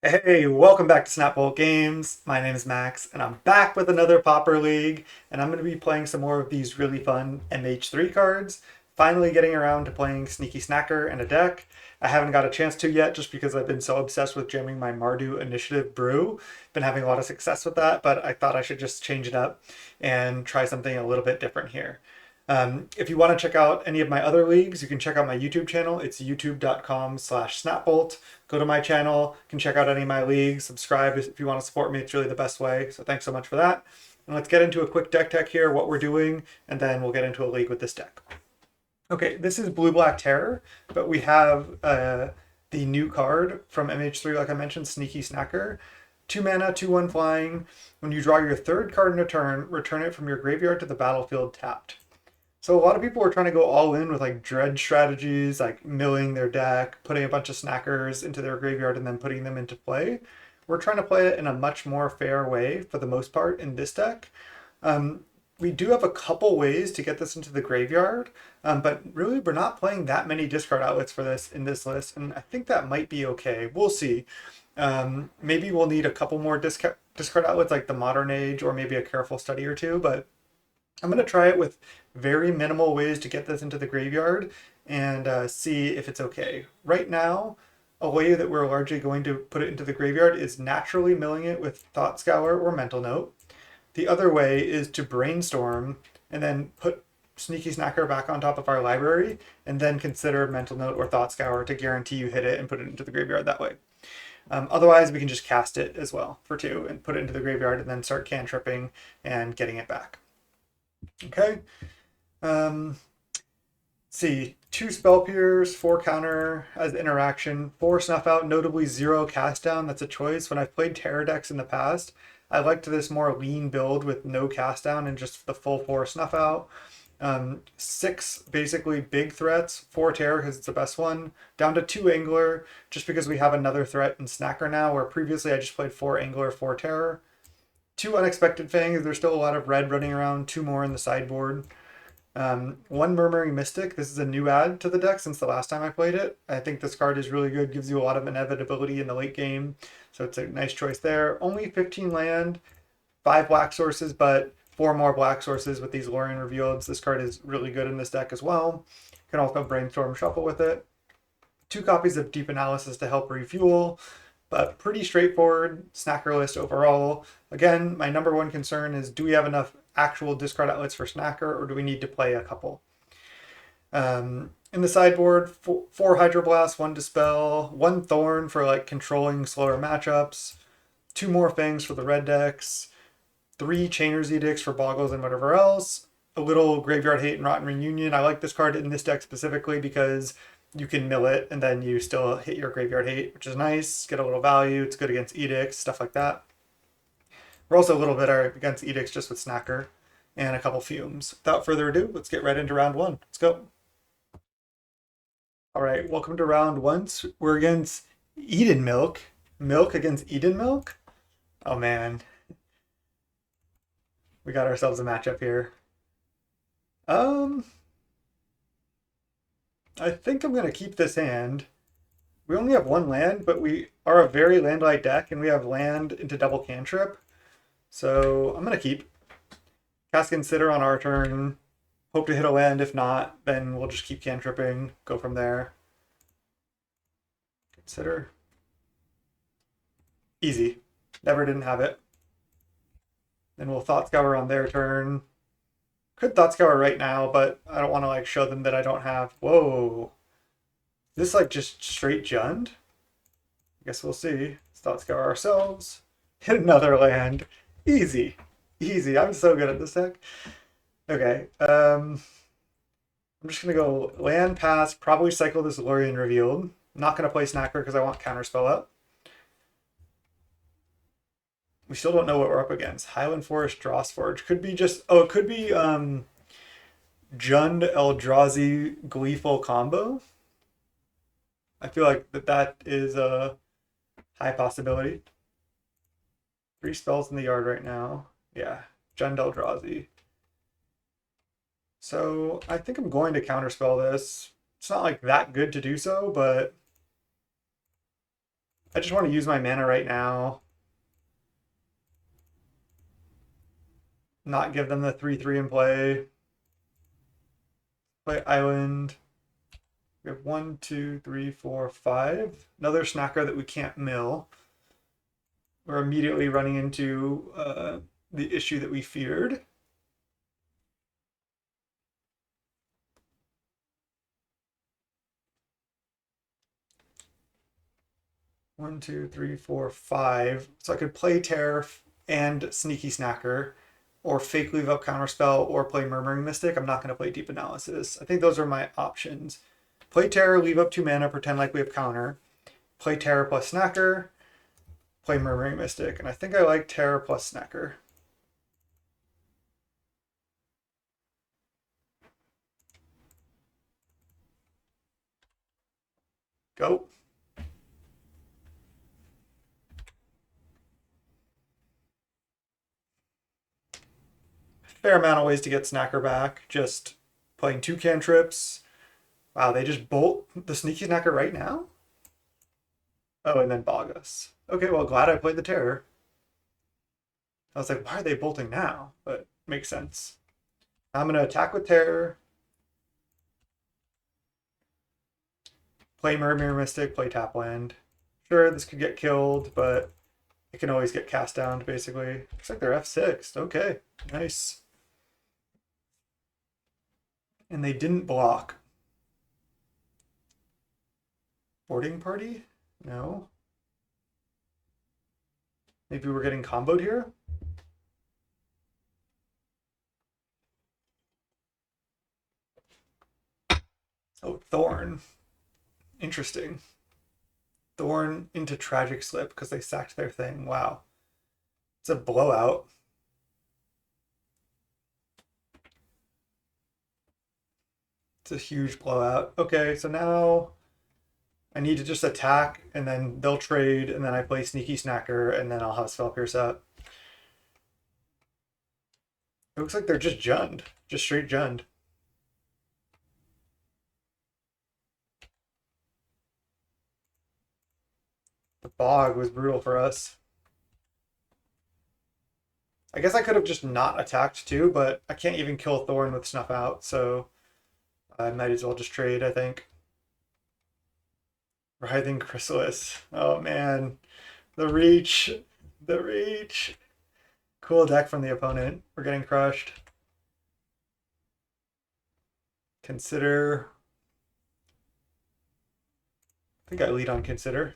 Hey, welcome back to Snapbolt Games. My name is Max, and I'm back with another Pauper League, and I'm going to be playing some more of these really fun MH3 cards. Finally getting around to playing Sneaky Snacker and a deck. I haven't got a chance to yet just because I've been so obsessed with jamming my Mardu Initiative Brew. Been having a lot of success with that, but I thought I should just change it up and try something a little bit different here. If you want to check out any of my other leagues, you can check out my YouTube channel. It's youtube.com/snapbolt. Go to my channel, you can check out any of my leagues, subscribe if you want to support me. It's really the best way. So thanks so much for that. And let's get into a quick deck tech here, what we're doing, and then we'll get into a league with this deck. Okay, this is Blue Black Terror, but we have the new card from MH3, like I mentioned, Sneaky Snacker. 2 mana, 2/1 flying. When you draw your third card in a turn, return it from your graveyard to the battlefield tapped. So a lot of people are trying to go all in with like dredge strategies, like milling their deck, putting a bunch of snackers into their graveyard and then putting them into play. We're trying to play it in a much more fair way for the most part in this deck. We do have a couple ways to get this into the graveyard, but really we're not playing that many discard outlets for this in this list, and I think that might be okay. We'll see. Maybe we'll need a couple more discard outlets like the Modern Age or maybe a Careful Study or two, but I'm going to try it with very minimal ways to get this into the graveyard and see if it's okay. Right now, a way that we're largely going to put it into the graveyard is naturally milling it with Thought Scour or Mental Note. The other way is to brainstorm and then put Sneaky Snacker back on top of our library and then consider Mental Note or Thought Scour to guarantee you hit it and put it into the graveyard that way. Otherwise, we can just cast it as well for 2 and put it into the graveyard and then start cantripping and getting it back. Okay. See, 2 Spell Pierce, 4 counter as interaction, 4 Snuff Out, notably 0 cast down. That's a choice. When I've played Terror decks in the past, I liked this more lean build with no cast down and just the full 4 Snuff Out. 6 basically big threats, 4 Terror because it's the best one, down to 2 Angler just because we have another threat in Snacker now, where previously I just played 4 Angler, 4 Terror. 2 Unexpected Fangs, there's still a lot of red running around, 2 more in the sideboard. 1 Murmuring Mystic, this is a new add to the deck since the last time I played it. I think this card is really good, gives you a lot of inevitability in the late game, so it's a nice choice there. Only 15 land, 5 black sources, but 4 more black sources with these Lorien Revealeds. This card is really good in this deck as well. You can also Brainstorm Shuffle with it. 2 copies of Deep Analysis to help refuel, but pretty straightforward snacker list overall. Again, my number one concern is, do we have enough actual discard outlets for snacker, or do we need to play a couple? In the sideboard, 4 Hydroblast, 1 Dispel, 1 Thorn for like controlling slower matchups, 2 more Fangs for the red decks, 3 Chainer's Edicts for Boggles and whatever else, a little Graveyard Hate and Rotten Reunion. I like this card in this deck specifically because you can mill it and then you still hit your Graveyard Hate, which is nice. Get a little value. It's good against Edicts, stuff like that. We're also a little bit against Edicts just with Snacker and a couple Fumes. Without further ado, let's get right into round 1. Let's go. All right, welcome to round 1. We're against Eden Milk. Milk against Eden Milk? Oh man. We got ourselves a matchup here. I think I'm going to keep this hand. We only have 1 land, but we are a very land-light deck, and we have land into double cantrip. So I'm going to keep. Cast Consider on our turn. Hope to hit a land. If not, then we'll just keep cantripping. Go from there. Consider. Easy. Never didn't have it. Then we'll Thought Scour on their turn. Could Thought Scour right now, but I don't want to like show them that I don't have. Whoa. Is this like just straight Jund? I guess we'll see. Let's Thought Scour ourselves. Hit another land. Easy. Easy. I'm so good at this deck. Okay. I'm just going to go land pass, probably cycle this Lorien Revealed. I'm not going to play Snacker because I want Counterspell up. We still don't know what we're up against. Highland Forest, Drossforge. Could be just... Oh, it could be Jund Eldrazi Gleeful combo. I feel like that is a high possibility. 3 spells in the yard right now. Yeah, Jund Eldrazi. So I think I'm going to counterspell this. It's not like that good to do so, but I just want to use my mana right now. Not give them the 3/3 in play. Play island. We have 1, 2, 3, 4, 5. Another snacker that we can't mill. We're immediately running into the issue that we feared. One, two, three, four, 5. So I could play Terror and Sneaky Snacker, or fake leave up Counterspell, or play Murmuring Mystic. I'm not going to play Deep Analysis. I think those are my options. Play Terror, leave up 2 mana, pretend like we have counter. Play Terror plus Snacker, play Murmuring Mystic. And I think I like Terror plus Snacker. Go. Fair amount of ways to get Snacker back. Just playing 2 cantrips. Wow, they just bolt the Sneaky Snacker right now? Oh, and then bog us. Okay, well, glad I played the Terror. I was like, why are they bolting now? But makes sense. I'm going to attack with Terror. Play Murmuring Mystic, play tap land. Sure, this could get killed, but it can always get cast down, basically. Looks like they're F6. Okay, nice. And they didn't block. Boarding party? No. Maybe we're getting comboed here? Oh, Thorn. Interesting. Thorn into Tragic Slip because they sacked their thing. Wow. It's a blowout. It's a huge blowout. Okay, so now I need to just attack, and then they'll trade, and then I play Sneaky Snacker, and then I'll have Spell Pierce up. It looks like they're just Jund. Just straight Jund. The bog was brutal for us. I guess I could have just not attacked too, but I can't even kill Thorn with Snuff Out, so I might as well just trade, I think. Writhing Chrysalis. Oh man. The reach. The reach. Cool deck from the opponent. We're getting crushed. Consider. I think I lead on Consider.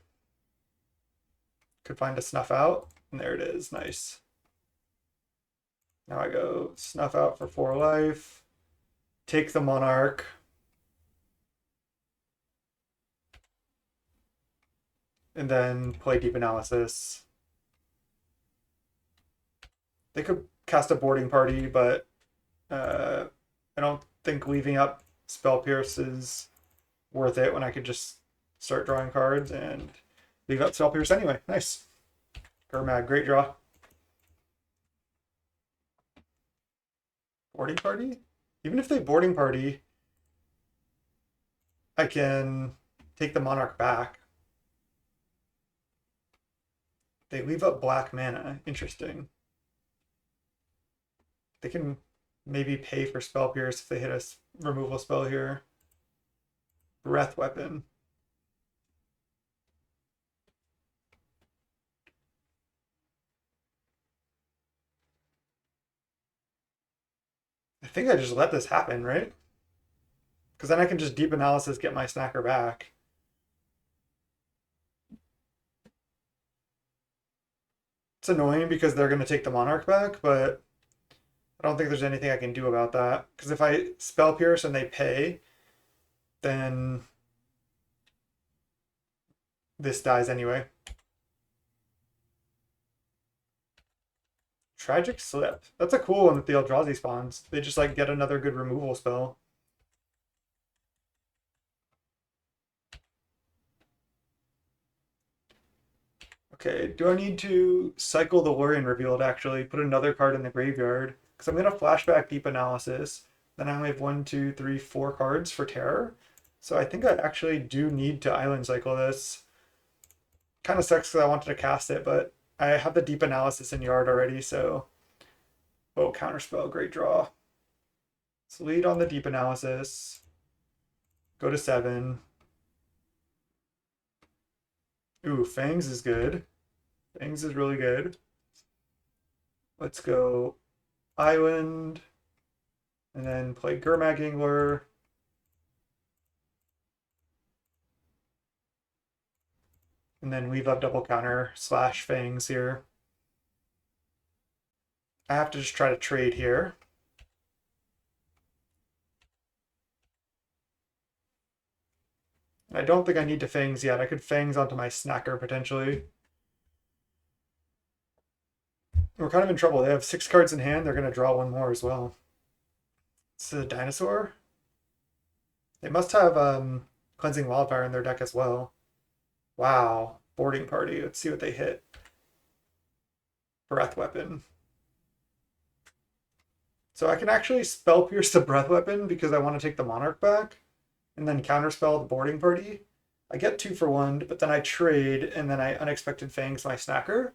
Could find a Snuff Out. And there it is. Nice. Now I go Snuff Out for 4 life. Take the Monarch. And then play Deep Analysis. They could cast a Boarding Party, but I don't think leaving up Spell Pierce is worth it when I could just start drawing cards and leave up Spell Pierce anyway. Nice. Gurmag, great draw. Boarding Party? Even if they Boarding Party, I can take the Monarch back. They leave up black mana. Interesting. They can maybe pay for Spell Pierce if they hit a removal spell here. Breath Weapon. I think I just let this happen, right? Because then I can just Deep Analysis, get my Snacker back. It's annoying because they're going to take the Monarch back, but I don't think there's anything I can do about that. Because if I Spell Pierce and they pay, then this dies anyway. Tragic Slip. That's a cool one with the Eldrazi spawns. They just like get another good removal spell. Okay, do I need to cycle the Lorien Revealed actually? Put another card in the graveyard? Because I'm going to flashback Deep Analysis. Then I only have 1, 2, 3, 4 cards for Terror. So I think I actually do need to Island Cycle this. Kind of sucks because I wanted to cast it, but I have the deep analysis in yard already, so. Oh, counterspell, great draw. So lead on the deep analysis. Go to 7. Ooh, Fangs is good. Fangs is really good. Let's go Island. And then play Gurmag Angler. And then leave up double counter / Fangs here. I have to just try to trade here. I don't think I need to Fangs yet. I could Fangs onto my Snacker potentially. We're kind of in trouble. They have 6 cards in hand. They're going to draw 1 more as well. It's a dinosaur. They must have Cleansing Wildfire in their deck as well. Wow. Boarding Party. Let's see what they hit. Breath Weapon. So I can actually Spell Pierce the Breath Weapon because I want to take the Monarch back. And then Counterspell the Boarding Party. I get 2 for 1, but then I trade, and then I Unexpected Fangs my Snacker.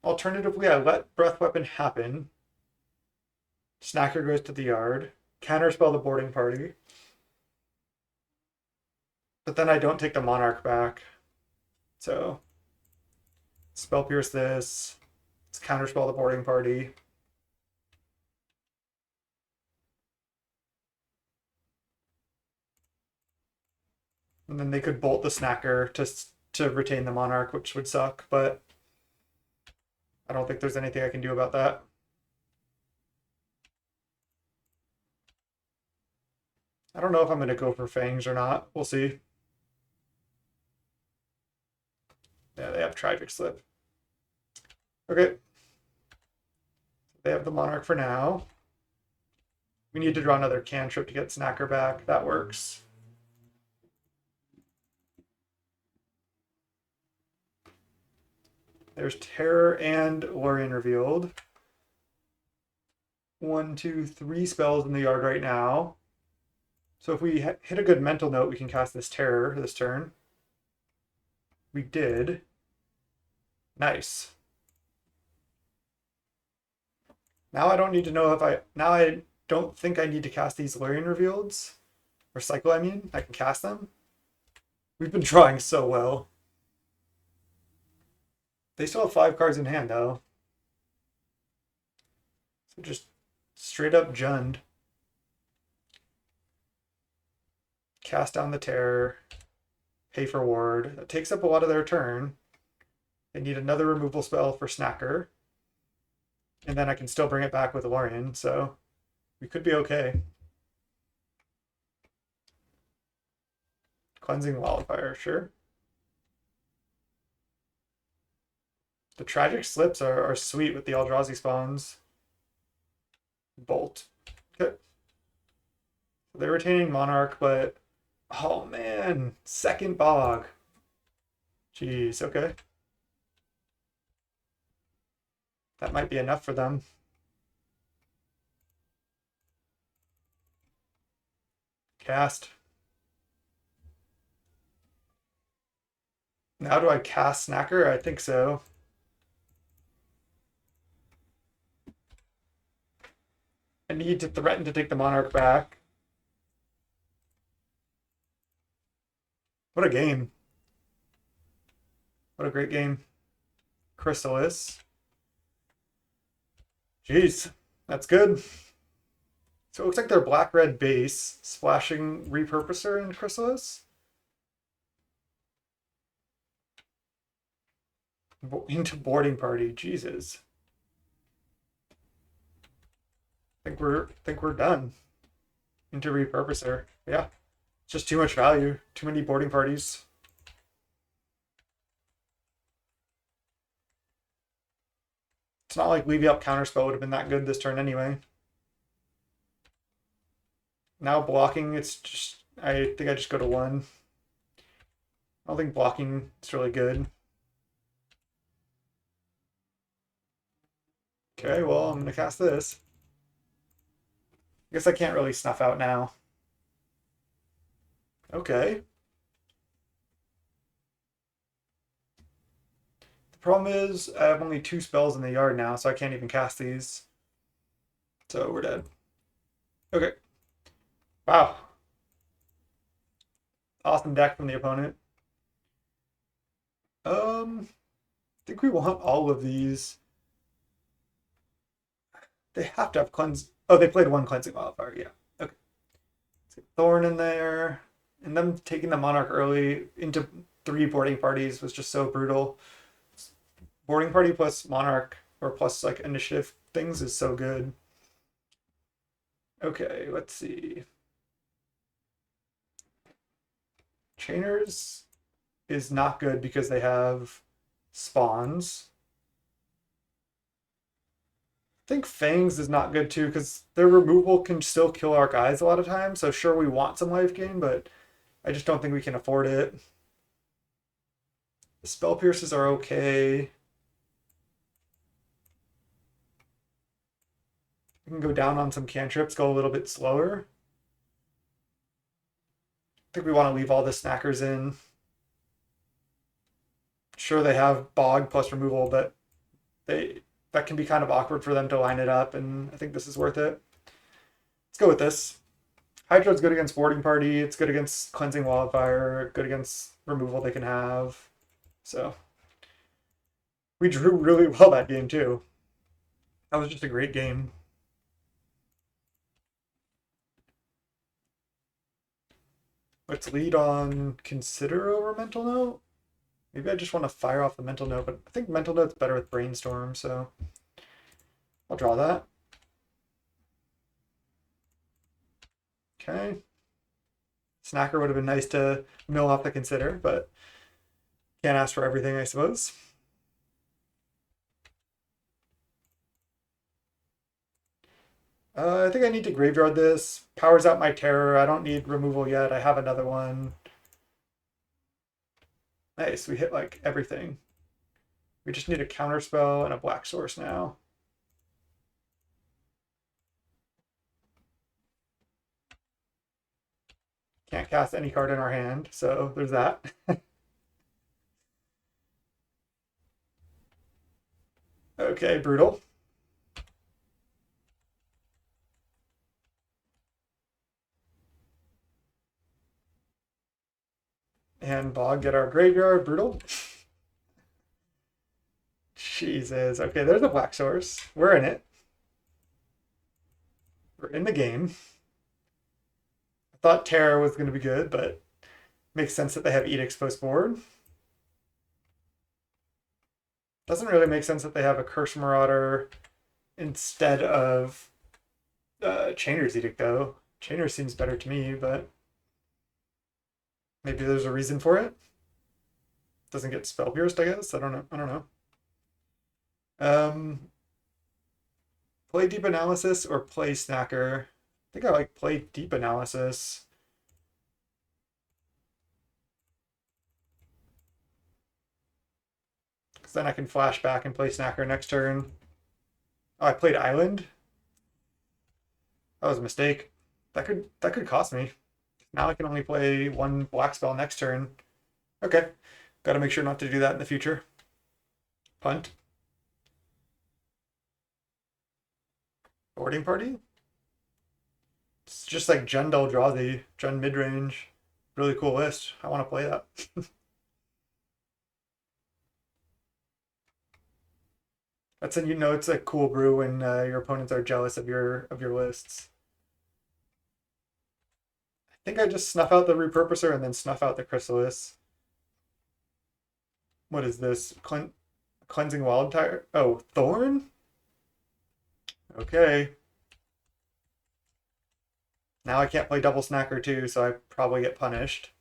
Alternatively, I let Breath Weapon happen. Snacker goes to the yard. Counterspell the Boarding Party. But then I don't take the Monarch back. So, Spell Pierce this. Let's Counterspell the Boarding Party. And then they could bolt the Snacker to retain the Monarch, which would suck, but I don't think there's anything I can do about that. I don't know if I'm going to go for Fangs or not. We'll see. Yeah, they have Tragic Slip. Okay. They have the Monarch for now. We need to draw another cantrip to get Snacker back. That works. There's Terror and Lorien revealed. 1, 2, 3 spells in the yard right now. So if we hit a good mental note, we can cast this Terror this turn. We did. Nice. Now I don't need to know if now I don't think I need to cast these Lorien revealeds. Or cycle, I mean. I can cast them. We've been drawing so well. They still have 5 cards in hand, though. So just straight up Jund. Cast down the Terror. Pay for Ward. That takes up a lot of their turn. They need another removal spell for Snacker. And then I can still bring it back with Lorien, so we could be okay. Cleansing Wildfire, sure. The Tragic Slips are sweet with the Eldrazi spawns. Bolt. Okay. They're retaining Monarch, but oh man, second Bog. Jeez, okay. That might be enough for them. Cast. Now do I cast Snacker? I think so. I need to threaten to take the Monarch back. What a game. What a great game. Chrysalis. Jeez, that's good. So it looks like they're black-red base, splashing Repurposer and Chrysalis. Into Boarding Party, Jesus. Think we're done. Into Repurposer. Yeah. It's just too much value. Too many boarding parties. It's not like Levy Up Counterspell would have been that good this turn anyway. Now blocking, it's just I think I just go to 1. I don't think blocking is really good. Okay, well, I'm gonna cast this. I guess I can't really snuff out now. Okay. Problem is, I have only 2 spells in the yard now, so I can't even cast these. So we're dead. Okay. Wow. Awesome deck from the opponent. I think we want all of these. They have to have cleanse. Oh, they played one cleansing wildfire. Yeah. Okay. Let's get Thorn in there, and them taking the Monarch early into 3 boarding parties was just so brutal. Boarding party plus Monarch or plus like initiative things is so good. Okay, let's see. Chainers is not good because they have spawns. I think Fangs is not good too because their removal can still kill our guys a lot of times. So sure, we want some life gain, but I just don't think we can afford it. The Spell Pierces are okay. We can go down on some cantrips, go a little bit slower. I think we want to leave all the snackers in. Sure, they have Bog plus removal, but that can be kind of awkward for them to line it up, and I think this is worth it. Let's go with this. Hydro's good against Boarding Party. It's good against Cleansing Wildfire. Good against removal they can have. So we drew really well that game too. That was just a great game. Let's lead on Consider over Mental Note. Maybe I just want to fire off the Mental Note, but I think Mental Note's better with Brainstorm, so I'll draw that. Okay. Snacker would have been nice to mill off the Consider, but can't ask for everything, I suppose. I think I need to graveyard this. Powers out my terror. I don't need removal yet. I have another one. Nice, we hit like everything. We just need a counterspell and a black source now. Can't cast any card in our hand, so there's that. Okay, brutal. And Bog get our graveyard, brutal. Jesus. Okay, there's a black source. We're in it. We're in the game. I thought Terror was going to be good, but makes sense that they have Edicts post board. Doesn't really make sense that they have a Curse Marauder instead of Chainer's Edict, though. Chainer seems better to me, but maybe there's a reason for it. Doesn't get spell pierced, I guess. I don't know. I don't know. Play Deep Analysis or play Snacker. I think I like play Deep Analysis. Because then I can flash back and play Snacker next turn. Oh, I played Island. That was a mistake. That could cost me. Now I can only play one black spell next turn. Okay. Gotta make sure not to do that in the future. Punt. Boarding Party? It's just like Jund Eldrazi, Jund midrange. Really cool list. I want to play that. That's it's a cool brew when your opponents are jealous of your lists. I think I just snuff out the Repurposer and then snuff out the Chrysalis. What is this? Cleansing Wildfire? Oh, Thorn? Okay. Now I can't play double Snacker too, so I probably get punished.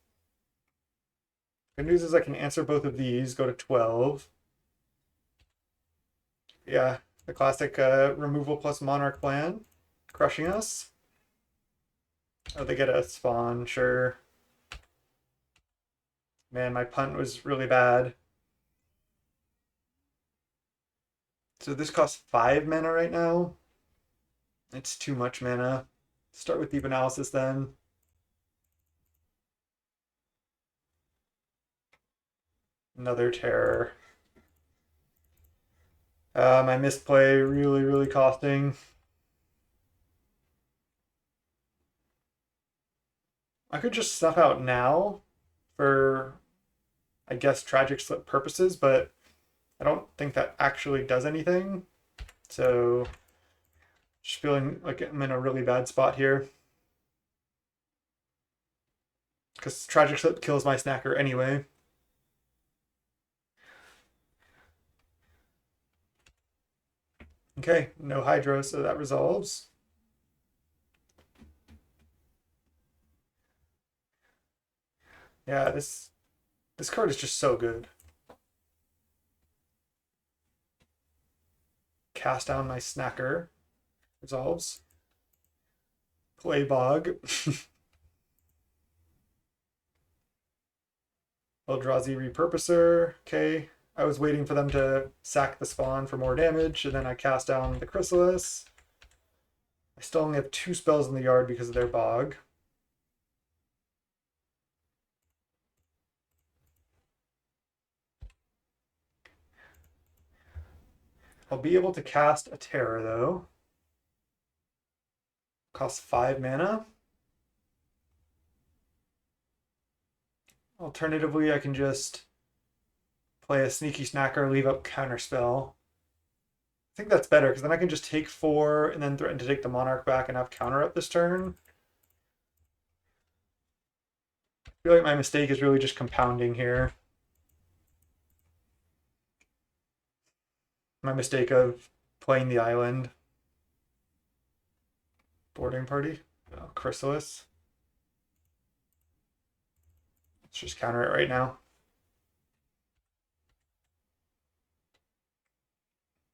Good news is I can answer both of these, go to 12. Yeah, the classic removal plus Monarch plan. Crushing us. Oh, they get a spawn, sure. Man, my punt was really bad. So this costs 5 mana right now. It's too much mana. Start with Deep Analysis then. Another Terror. My misplay really, really costing. I could just snuff out now for, I guess, tragic slip purposes, but I don't think that actually does anything. So just feeling like I'm in a really bad spot here. Because tragic slip kills my snacker anyway. Okay, no hydro, so that resolves. Yeah, this card is just so good. Cast down my snacker. Resolves. Play bog. Eldrazi repurposer. Okay. I was waiting for them to sack the spawn for more damage, and then I cast down the Chrysalis. I still only have 2 spells in the yard because of their bog. I'll be able to cast a Terror, though. Costs 5 mana. Alternatively, I can just play a Sneaky Snacker, leave up Counterspell. I think that's better, because then I can just take 4 and then threaten to take the Monarch back and have counter up this turn. I feel like my mistake is really just compounding here. My mistake of playing the island. Boarding party. Oh, Chrysalis. Let's just counter it right now.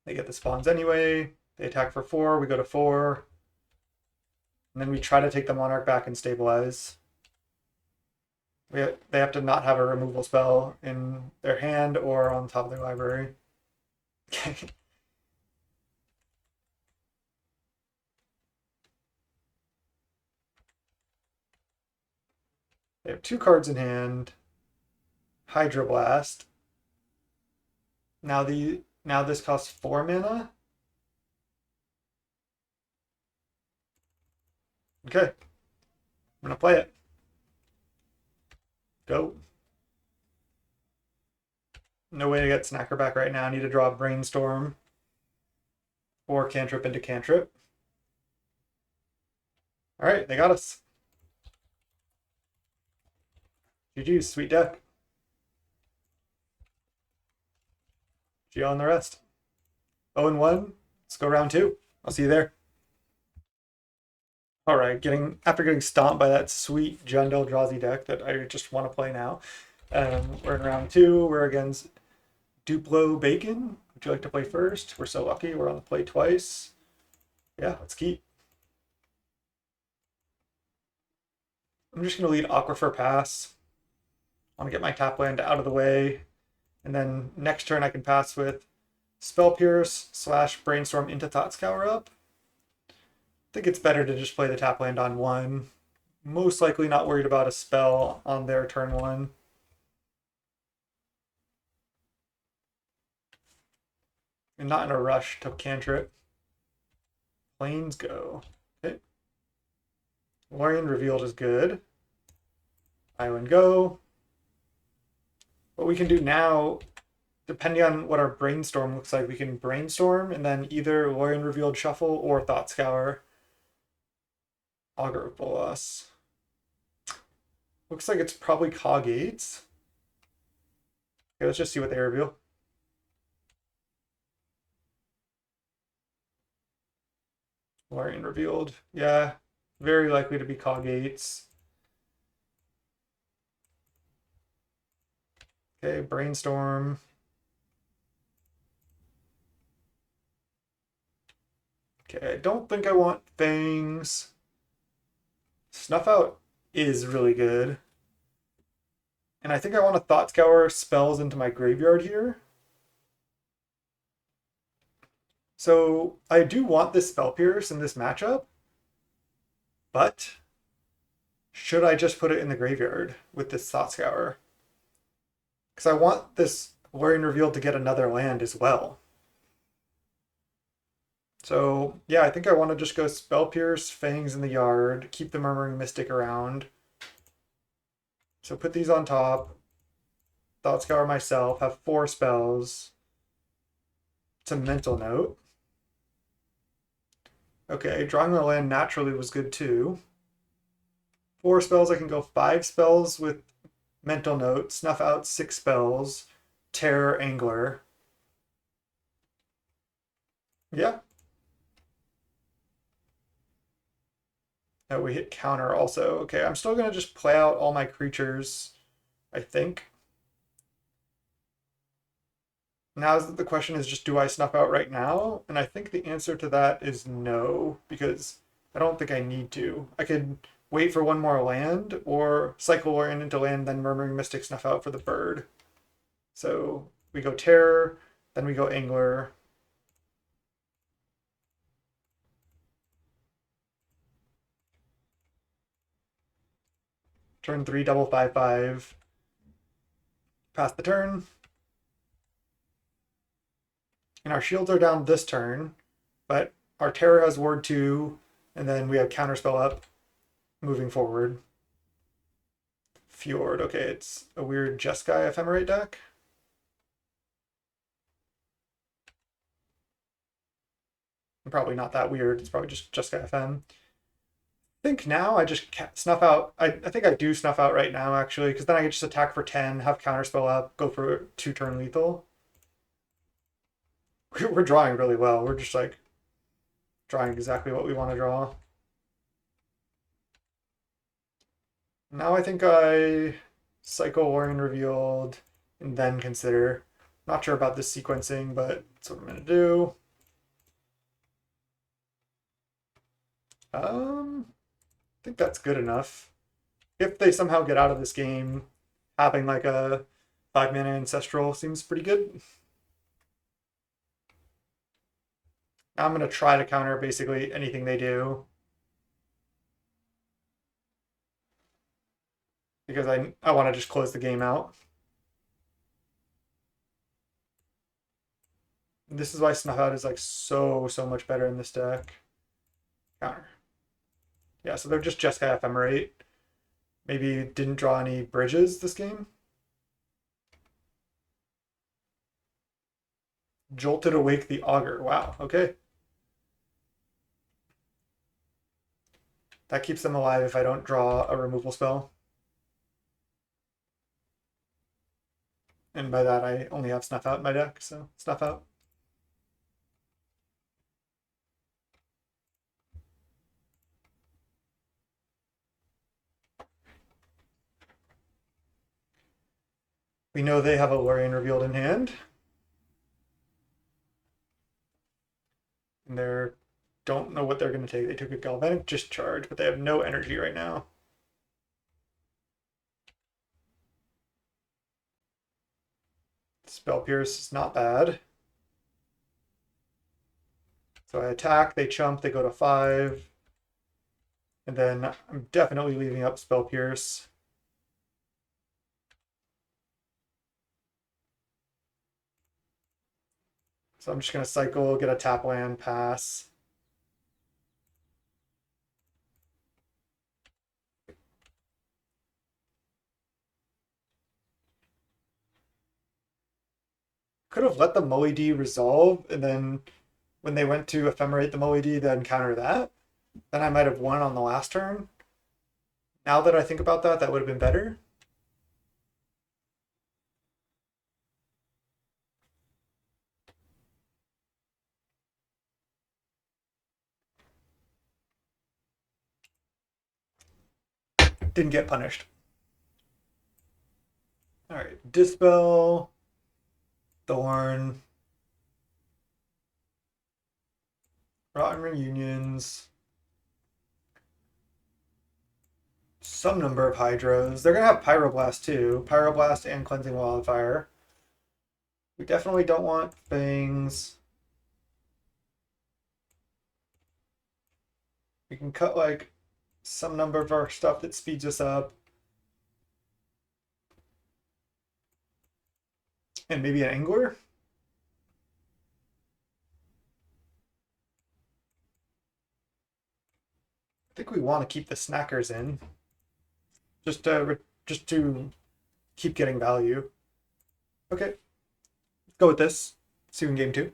They get the spawns anyway. They attack for 4. We go to 4. And then we try to take the Monarch back and stabilize. They have to not have a removal spell in their hand or on top of their library. Okay. They have 2 cards in hand. Hydroblast. Now this costs 4 mana. Okay. I'm gonna play it. Go. No way to get Snacker back right now. I need to draw Brainstorm or Cantrip into Cantrip. All right, they got us. GG's, sweet deck. G on the rest. 0-1. Let's go round 2. I'll see you there. All right, after getting stomped by that sweet Jund Eldrazi deck that I just want to play now. We're in round 2. We're against Duplo Bacon. Would you like to play first? We're so lucky. We're on the play twice. Yeah, let's keep. I'm just going to lead Aquifer Pass. I want to get my tap land out of the way. And then next turn I can pass with Spell Pierce / Brainstorm into Thought Scour up. I think it's better to just play the tap land on 1. Most likely not worried about a spell on their turn 1. And not in a rush to cantrip. Planes go. Okay. Lorien Revealed is good. Island go. What we can do now, depending on what our brainstorm looks like, we can brainstorm and then either Lorien Revealed shuffle or Thought Scour. Aggro Bolas. Looks like it's probably Cog-8s. Okay, let's just see what they reveal. Lorien Revealed. Yeah, very likely to be Cog-8s. Okay, Brainstorm. Okay, I don't think I want Fangs. Snuff Out is really good. And I think I want to Thought Scour spells into my graveyard here. So I do want this Spell Pierce in this matchup. But should I just put it in the graveyard with this Thought Scour? Because I want this Lorien Revealed to get another land as well. So yeah, I think I want to just go Spell Pierce, Fangs in the yard, keep the Murmuring Mystic around. So put these on top. Thought Scour myself, have 4 spells. It's a mental note. Okay, drawing a land naturally was good too. 4 spells, I can go 5 spells with mental note, snuff out 6 spells, Terror Angler. Yeah. Oh, we hit counter also. Okay, I'm still gonna just play out all my creatures, I think. Now the question is just, do I snuff out right now? And I think the answer to that is no, because I don't think I need to. I could wait for one more land or cycle Lorien into land, then Murmuring Mystic snuff out for the bird. So we go Terror, then we go Angler. Turn 3, double 5/5. Pass the turn. And our shields are down this turn, but our Terror has Ward 2, and then we have Counterspell up moving forward. Fjord. Okay, it's a weird Jeskai Ephemerate deck. Probably not that weird. It's probably just Jeskai FM. I think now I just snuff out. I think I do snuff out right now, actually, because then I can just attack for 10, have Counterspell up, go for 2-turn lethal. We're drawing really well. We're just like drawing exactly what we want to draw. Now I think I cycle Lorien Revealed and then consider. Not sure about this sequencing, but that's what I'm going to do. I think that's good enough. If they somehow get out of this game, having like a 5-mana Ancestral seems pretty good. Now I'm going to try to counter basically anything they do. Because I want to just close the game out. This is why Snuff Out is like so much better in this deck. Counter. Yeah, so they're just Jeskai Ephemerate. Maybe didn't draw any bridges this game. Jolted Awake the Augur. Wow, okay. That keeps them alive if I don't draw a removal spell. And by that, I only have Snuff Out in my deck, so Snuff Out. We know they have a Lorien Revealed in hand. And they don't know what they're going to take. They took a Galvanic Discharge, but they have no energy right now. Spell Pierce is not bad. So I attack, they chump, they go to 5. And then I'm definitely leaving up Spell Pierce. So I'm just going to cycle, get a tap land, pass. Could have let the Moe-D resolve, and then when they went to Ephemerate the Moe-D, then counter that. Then I might have won on the last turn. Now that I think about that, that would have been better. Didn't get punished. All right, Dispel, Thorn, Rotten Reunions, some number of Hydros. They're going to have Pyroblast too. Pyroblast and Cleansing Wildfire. We definitely don't want things. We can cut like some number of our stuff that speeds us up. And maybe an Angler. think we want to keep the snackers in, just to keep getting value. Okay, let's go with this. See you in game two.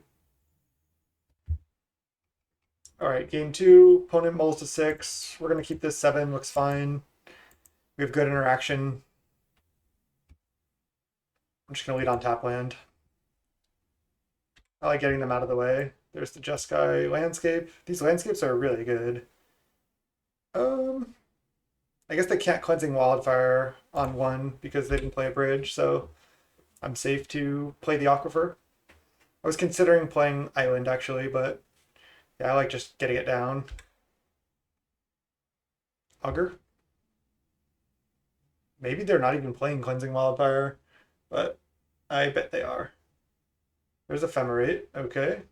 All right, game two. Opponent mulls to 6. We're gonna keep this 7. Looks fine. We have good interaction. I'm just gonna lead on tap land. I like getting them out of the way. There's the Jeskai landscape. These landscapes are really good. I guess they can't Cleansing Wildfire on 1 because they didn't play a bridge, so I'm safe to play the Aquifer. I was considering playing Island actually, but yeah, I like just getting it down. Augur. Maybe they're not even playing Cleansing Wildfire, but I bet they are. There's Ephemerate. Okay.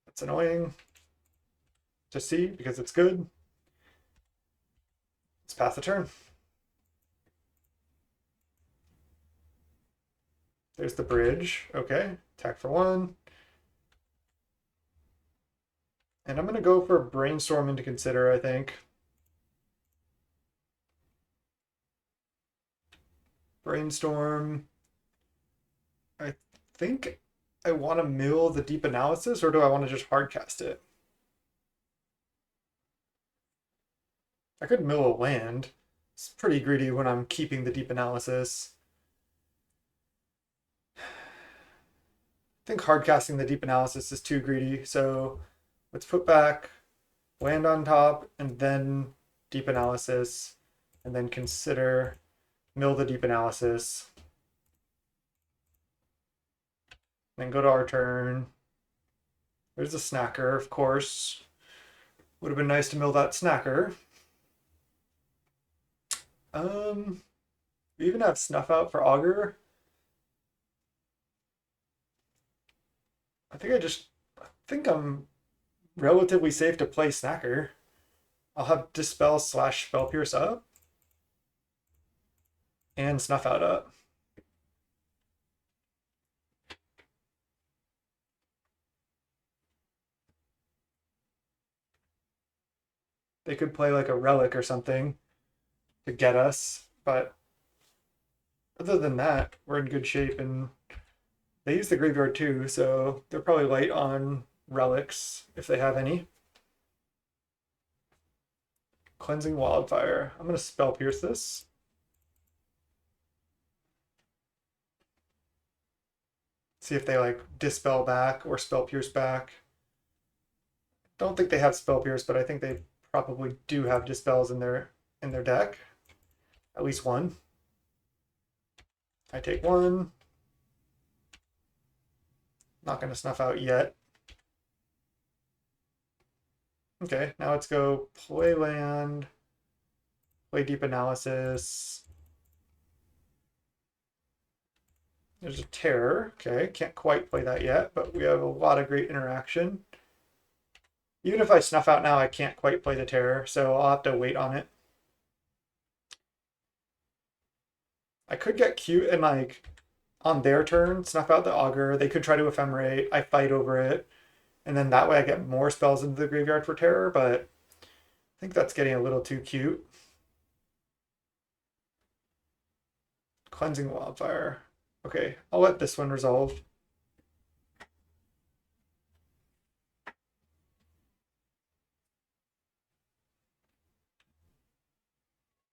That's annoying to see because it's good. Let's pass the turn. There's the bridge. Okay. Attack for 1. And I'm going to go for Brainstorming to consider, I think. Brainstorm. I think I want to mill the Deep Analysis, or do I want to just hardcast it? I could mill a land. It's pretty greedy when I'm keeping the Deep Analysis. I think hardcasting the Deep Analysis is too greedy, so let's put back land on top and then Deep Analysis, and then consider mill the Deep Analysis. Then go to our turn. There's a snacker, of course. Would have been nice to mill that snacker. We even have Snuff Out for Augur. I think I'm relatively safe to play snacker. I'll have Dispel / Spell Pierce up. And Snuff Out up. They could play like a Relic or something to get us, but other than that, we're in good shape, and they use the graveyard too, so they're probably light on relics if they have any. Cleansing Wildfire. I'm going to Spell Pierce this. See if they like Dispel back or Spell Pierce back. Don't think they have Spell Pierce, but I think they probably do have Dispels in their deck. At least one. I take 1. Not going to Snuff Out yet. Okay, now let's go play land, play Deep Analysis. There's a Terror. Okay, can't quite play that yet, but we have a lot of great interaction. Even if I Snuff Out now, I can't quite play the Terror, so I'll have to wait on it. I could get cute and like on their turn, Snuff Out the Augur. They could try to Ephemerate. I fight over it. And then that way I get more spells into the graveyard for Terror, but I think that's getting a little too cute. Cleansing Wildfire. Okay, I'll let this one resolve.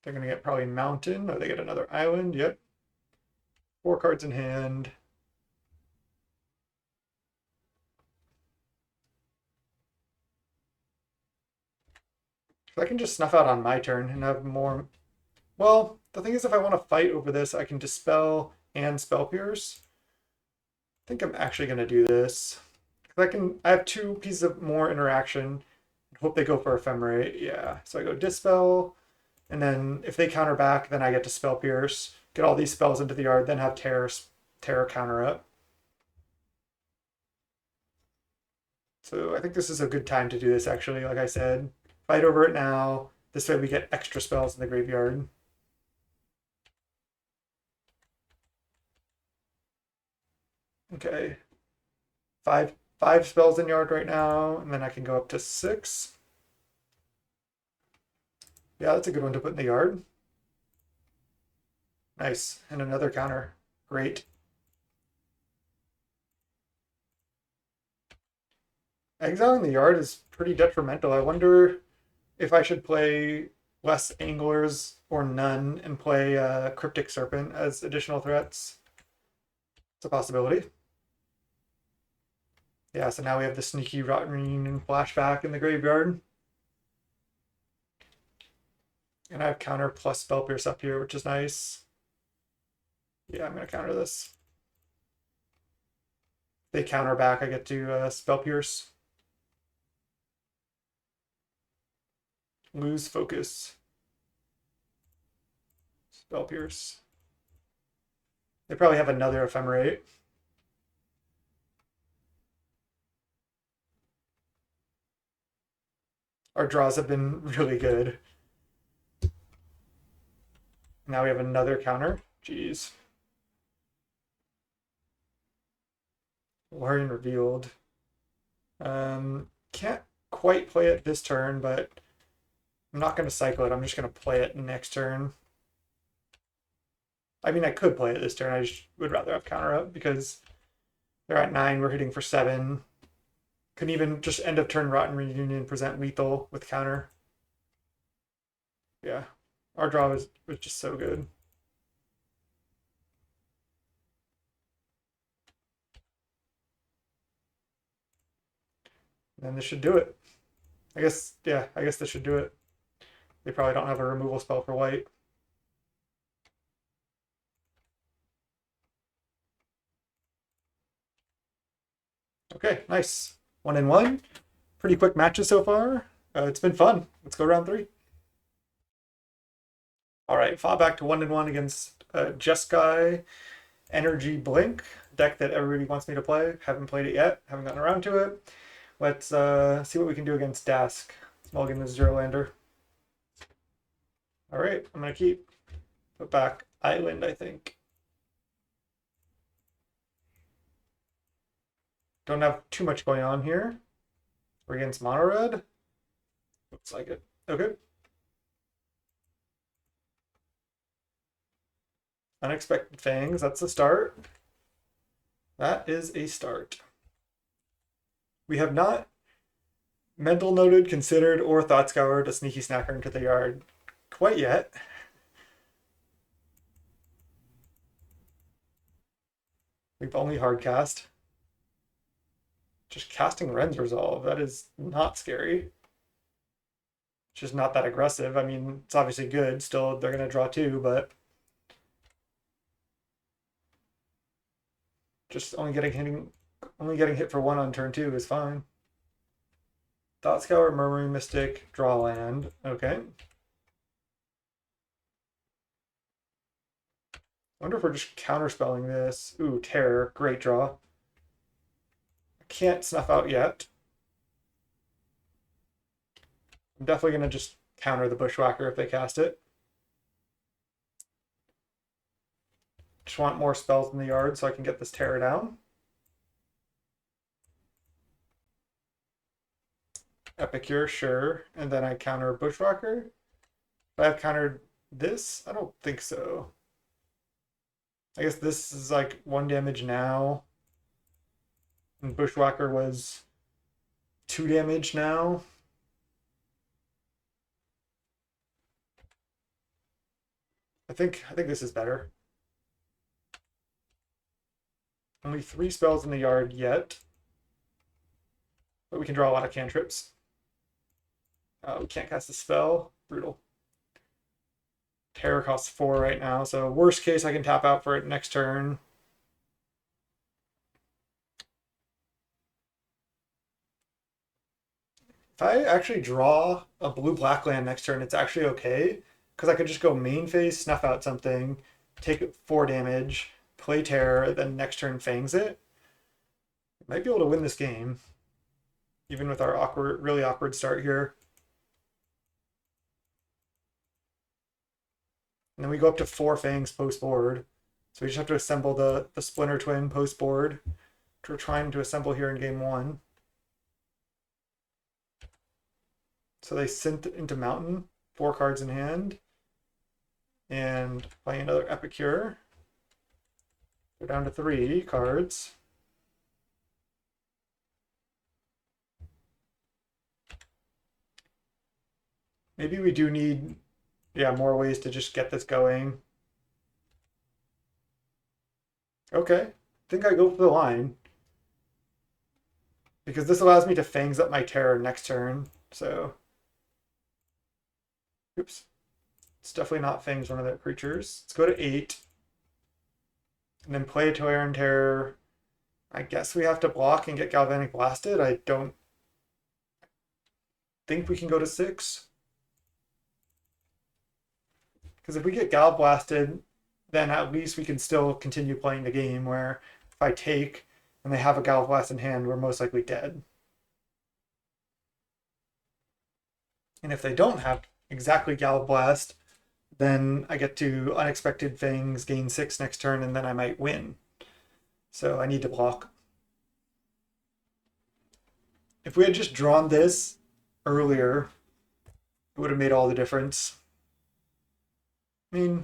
They're going to get probably Mountain, or they get another Island. Yep. 4 cards in hand. So I can just Snuff Out on my turn and have more. Well, the thing is, if I want to fight over this, I can Dispel and Spell Pierce. I think I'm actually going to do this. I have 2 pieces of more interaction. Hope they go for Ephemerate. Yeah, so I go Dispel, and then if they counter back, then I get to Spell Pierce, get all these spells into the yard, then have Terror counter up. So I think this is a good time to do this, actually. Like I said, fight over it now. This way we get extra spells in the graveyard. Okay. Five spells in yard right now, and then I can go up to 6. Yeah, that's a good one to put in the yard. Nice. And another counter. Great. Exiling the yard is pretty detrimental. I wonder if I should play less anglers or none and play Cryptic Serpent as additional threats. It's a possibility. Yeah, so now we have the sneaky Rotten Reunion flashback in the graveyard. And I have counter plus Spell Pierce up here, which is nice. Yeah, I'm going to counter this. If they counter back, I get to Spell Pierce. Lose focus. Spell Pierce. They probably have another Ephemerate. Our draws have been really good. Now we have another counter. Jeez. Larian revealed. Can't quite play it this turn, but I'm not going to cycle it. I'm just going to play it next turn. I mean, I could play it this turn. I just would rather have counter up because they're at 9. We're hitting for 7. Couldn't even just end of turn Rotten Reunion present lethal with counter. Yeah, our draw was just so good. And then this should do it. I guess, yeah, I guess this should do it. They probably don't have a removal spell for white. Okay, nice. 1-1. Pretty quick matches so far. It's been fun. Let's go round 3. All right, fall back to 1-1 against Jeskai Energy Blink, deck that everybody wants me to play. Haven't played it yet. Haven't gotten around to it. Let's see what we can do against Dask. Mulligan the Zerlander. All right, I'm gonna keep. Put back Island, I think. Don't have too much going on here. We're against Mono Red. Looks like it. Okay. Unexpected Fangs, that's a start. That is a start. We have not mental noted, considered, or thought scoured a Sneaky Snacker into the yard quite yet. We've only hard cast. Just casting Ren's Resolve, that is not scary. It's just not that aggressive. I mean, it's obviously good. Still, they're going to draw 2, but just only getting hit for 1 on turn 2 is fine. Thought Scour, Murmuring Mystic, draw land. Okay. I wonder if we're just counterspelling this. Ooh, Terror, great draw. I can't snuff out yet. I'm definitely going to just counter the Bushwhacker if they cast it. Just want more spells in the yard so I can get this Terror down. Epicure, sure. And then I counter Bushwhacker. If I have countered this, I don't think so. I guess this is like 1 damage now. And Bushwhacker was 2 damage now. I think this is better. Only 3 spells in the yard yet. But we can draw a lot of cantrips. We can't cast a spell. Brutal. Terror costs 4 right now, so worst case I can tap out for it next turn. If I actually draw a blue-black land next turn, it's actually okay, because I could just go main phase, snuff out something, take 4 damage, play Terror, then next turn Fangs it. Might be able to win this game, even with our really awkward start here. And then we go up to 4 Fangs post-board. So we just have to assemble the Splinter Twin post-board, which we're trying to assemble here in game 1. So they sent into Mountain 4 cards in hand. And playing another Epicure. We're down to 3 cards. Maybe we do need, yeah, more ways to just get this going. Okay, I think I go for the line. Because this allows me to Fangs up my terror next turn, so... Oops. It's definitely not Fangs one of their creatures. Let's go to 8. And then play Tyrant Terror. I guess we have to block and get Galvanic Blasted. I don't think we can go to 6. Because if we get Gal Blasted, then at least we can still continue playing the game, where if I take and they have a Gal Blast in hand, we're most likely dead. And if they don't have exactly Gal Blast, then I get to Unexpected Fangs, gain 6 next turn, and then I might win. So I need to block. If we had just drawn this earlier, it would have made all the difference. I mean,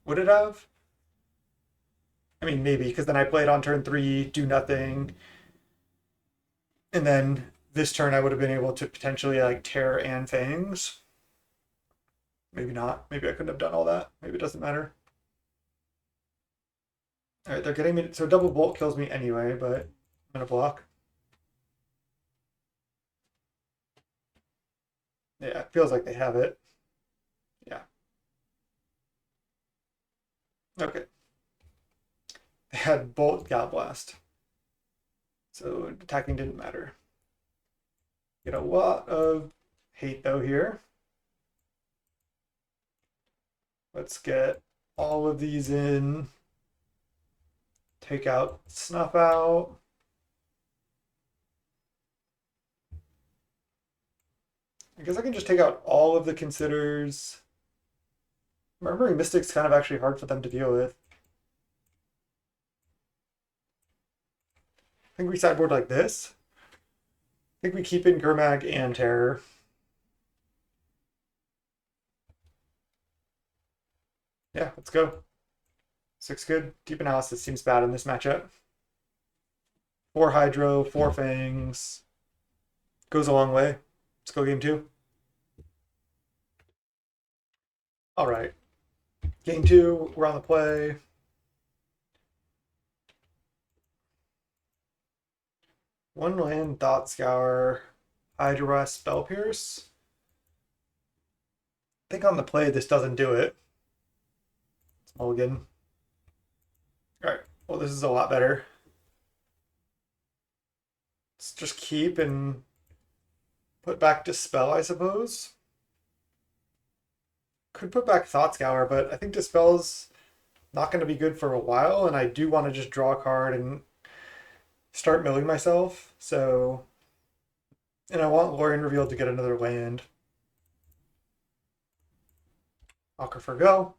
would it have? I mean, maybe, because then I play it on turn 3, do nothing. And then this turn I would have been able to potentially like Terror and Fangs. Maybe not. Maybe I couldn't have done all that. Maybe it doesn't matter. Alright, they're getting me. So double bolt kills me anyway, but I'm going to block. Yeah, it feels like they have it. Yeah. Okay. They had Bolt, Gal Blast. So attacking didn't matter. Get a lot of hate though here. Let's get all of these in. Take out Snuff Out. I guess I can just take out all of the Considers. Remembering Mystic's kind of actually hard for them to deal with. I think we sideboard like this. I think we keep in Gurmag and Terror. Yeah, let's go. 6 good. Deep Analysis seems bad in this matchup. 4 Hydro, 4 Fangs. Goes a long way. Let's go game 2. All right. Game 2, we're on the play. One land, Thought Scour, Hydro Rush, Spell Pierce. I think on the play this doesn't do it. It's mulligan. Alright, well this is a lot better. Let's just keep and put back Dispel, I suppose. Could put back Thought Scour, but I think Dispel's not going to be good for a while, and I do want to just draw a card and start milling myself, so... And I want Lorien Revealed to get another land. Aquifer go.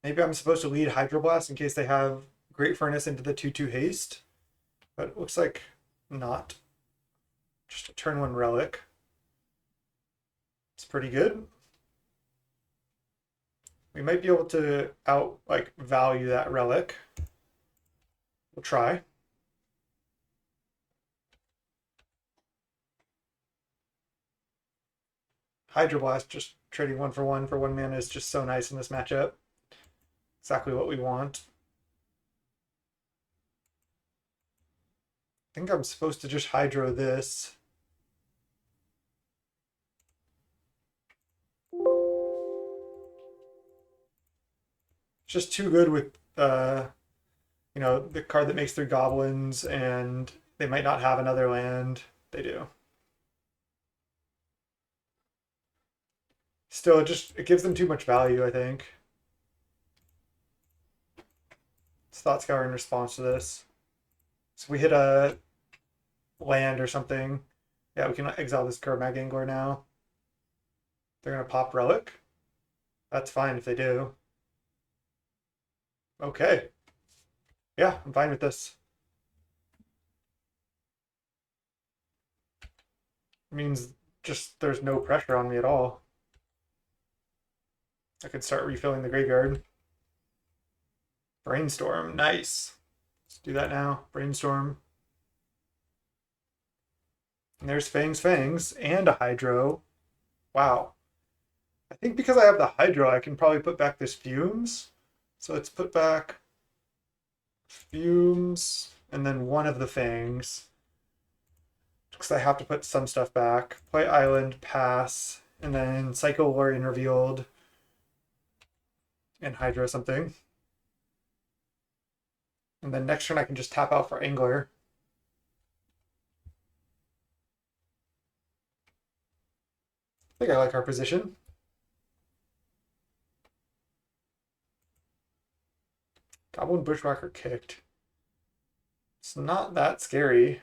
Maybe I'm supposed to lead Hydroblast in case they have Great Furnace into the 2/2 haste, but it looks like not. Just a turn 1 relic. It's pretty good. We might be able to value that relic. We'll try. Hydroblast, just trading 1 for 1 mana is just so nice in this matchup. Exactly what we want. I think I'm supposed to just Hydro this. It's just too good with, the card that makes 3 goblins, and they might not have another land. They do. Still, it gives them too much value, I think. It's Thought Scour in response to this. So we hit a land or something. Yeah, we can exile this Gurmag Angler now. They're going to pop Relic. That's fine if they do. Okay. Yeah, I'm fine with this. It means just there's no pressure on me at all. I could start refilling the graveyard. Brainstorm, nice. Let's do that now. Brainstorm. And there's Fangs, and a Hydro. Wow. I think because I have the Hydro, I can probably put back this Fumes. So let's put back Fumes and then one of the Fangs. Because I have to put some stuff back. Play Island, pass, and then Cycle Warrior Revealed and Hydro something. And then next turn I can just tap out for Angler. I think I like our position. Goblin Bushwhacker kicked. It's not that scary,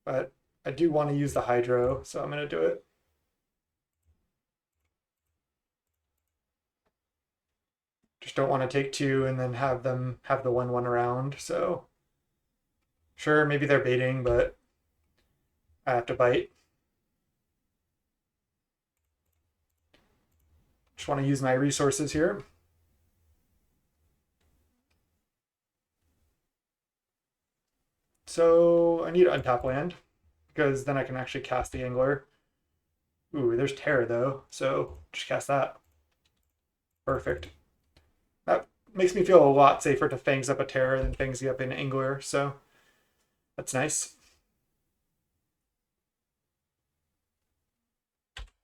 but I do want to use the Hydro, so I'm going to do it. Just don't want to take two and then have them have the 1/1 around, so sure, maybe they're baiting, but I have to bite. Just want to use my resources here. So I need to untap land, because then I can actually cast the Angler. Ooh, there's Terror though, so just cast that. Perfect. That makes me feel a lot safer to Fangs up a Terror than Fangs up an Angler, so that's nice.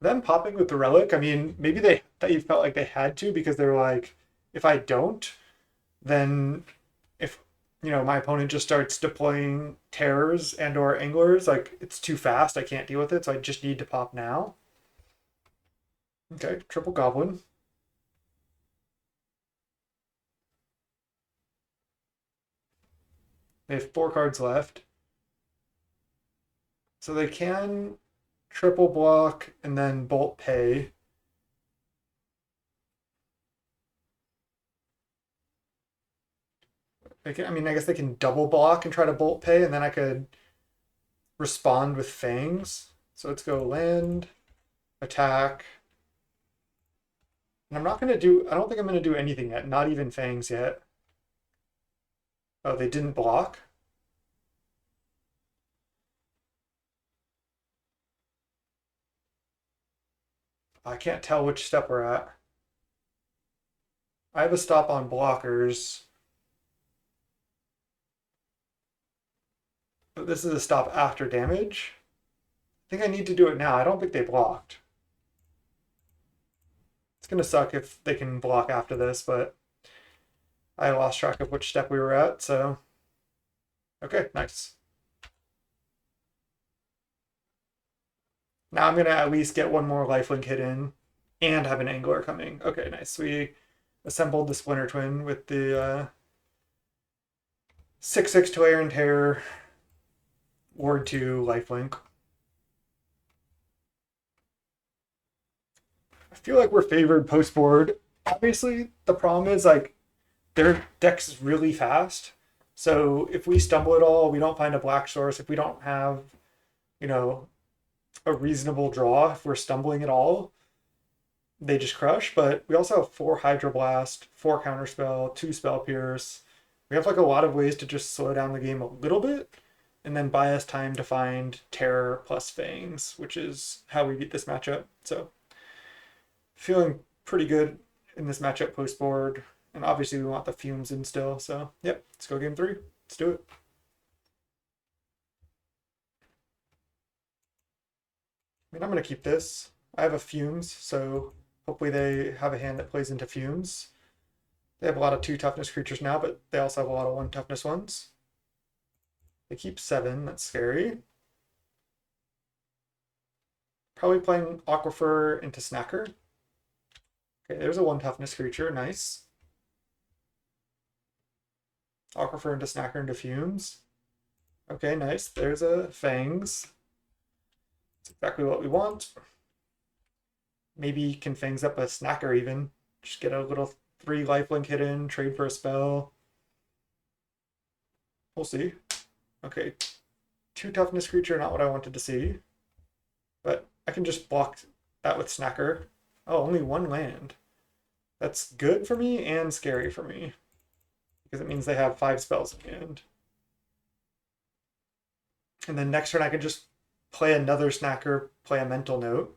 Them popping with the Relic, I mean, maybe they felt like they had to because they were like, if I don't, then if my opponent just starts deploying Terrors and or Anglers, like it's too fast, I can't deal with it, so I just need to pop now. Okay, triple Goblin. They have 4 cards left. So they can triple block and then bolt pay. I guess they can double block and try to bolt pay, and then I could respond with Fangs. So let's go land, attack. And I don't think I'm going to do anything yet, not even Fangs yet. Oh, they didn't block? I can't tell which step we're at. I have a stop on blockers. But this is a stop after damage. I think I need to do it now. I don't think they blocked. It's going to suck if they can block after this, but I lost track of which step we were at, so... Okay, nice. Now I'm going to at least get one more lifelink hit in and have an Angler coming. Okay, nice. We assembled the Splinter Twin with the 6/6 Tolaran and Terror, Ward 2 lifelink. I feel like we're favored post board. Obviously, the problem is like their deck's is really fast. So if we stumble at all, we don't find a black source. If we don't have, a reasonable draw, if we're stumbling at all, they just crush. But we also have 4 Hydroblast, 4 Counterspell, 2 Spell Pierce. We have like a lot of ways to just slow down the game a little bit and then buy us time to find Terror plus Fangs, which is how we beat this matchup. So feeling pretty good in this matchup post board. And obviously we want the Fumes in still. So yep, let's go game 3. Let's do it. I'm going to keep this. I have a Fumes, so hopefully they have a hand that plays into Fumes. They have a lot of 2 toughness creatures now, but they also have a lot of 1 toughness ones. They keep 7, that's scary. Probably playing Aquifer into Snacker. Okay, there's a 1 toughness creature, nice. Aquifer into Snacker into Fumes. Okay, nice. There's a Fangs. That's exactly what we want. Maybe can Fangs up a Snacker even. Just get a little 3 lifelink hit in, trade for a spell. We'll see. Okay. 2 toughness creature, not what I wanted to see. But I can just block that with Snacker. Oh, only one land. That's good for me and scary for me. Because it means they have 5 spells in hand. And then next turn I can just play another Snacker, play a Mental Note.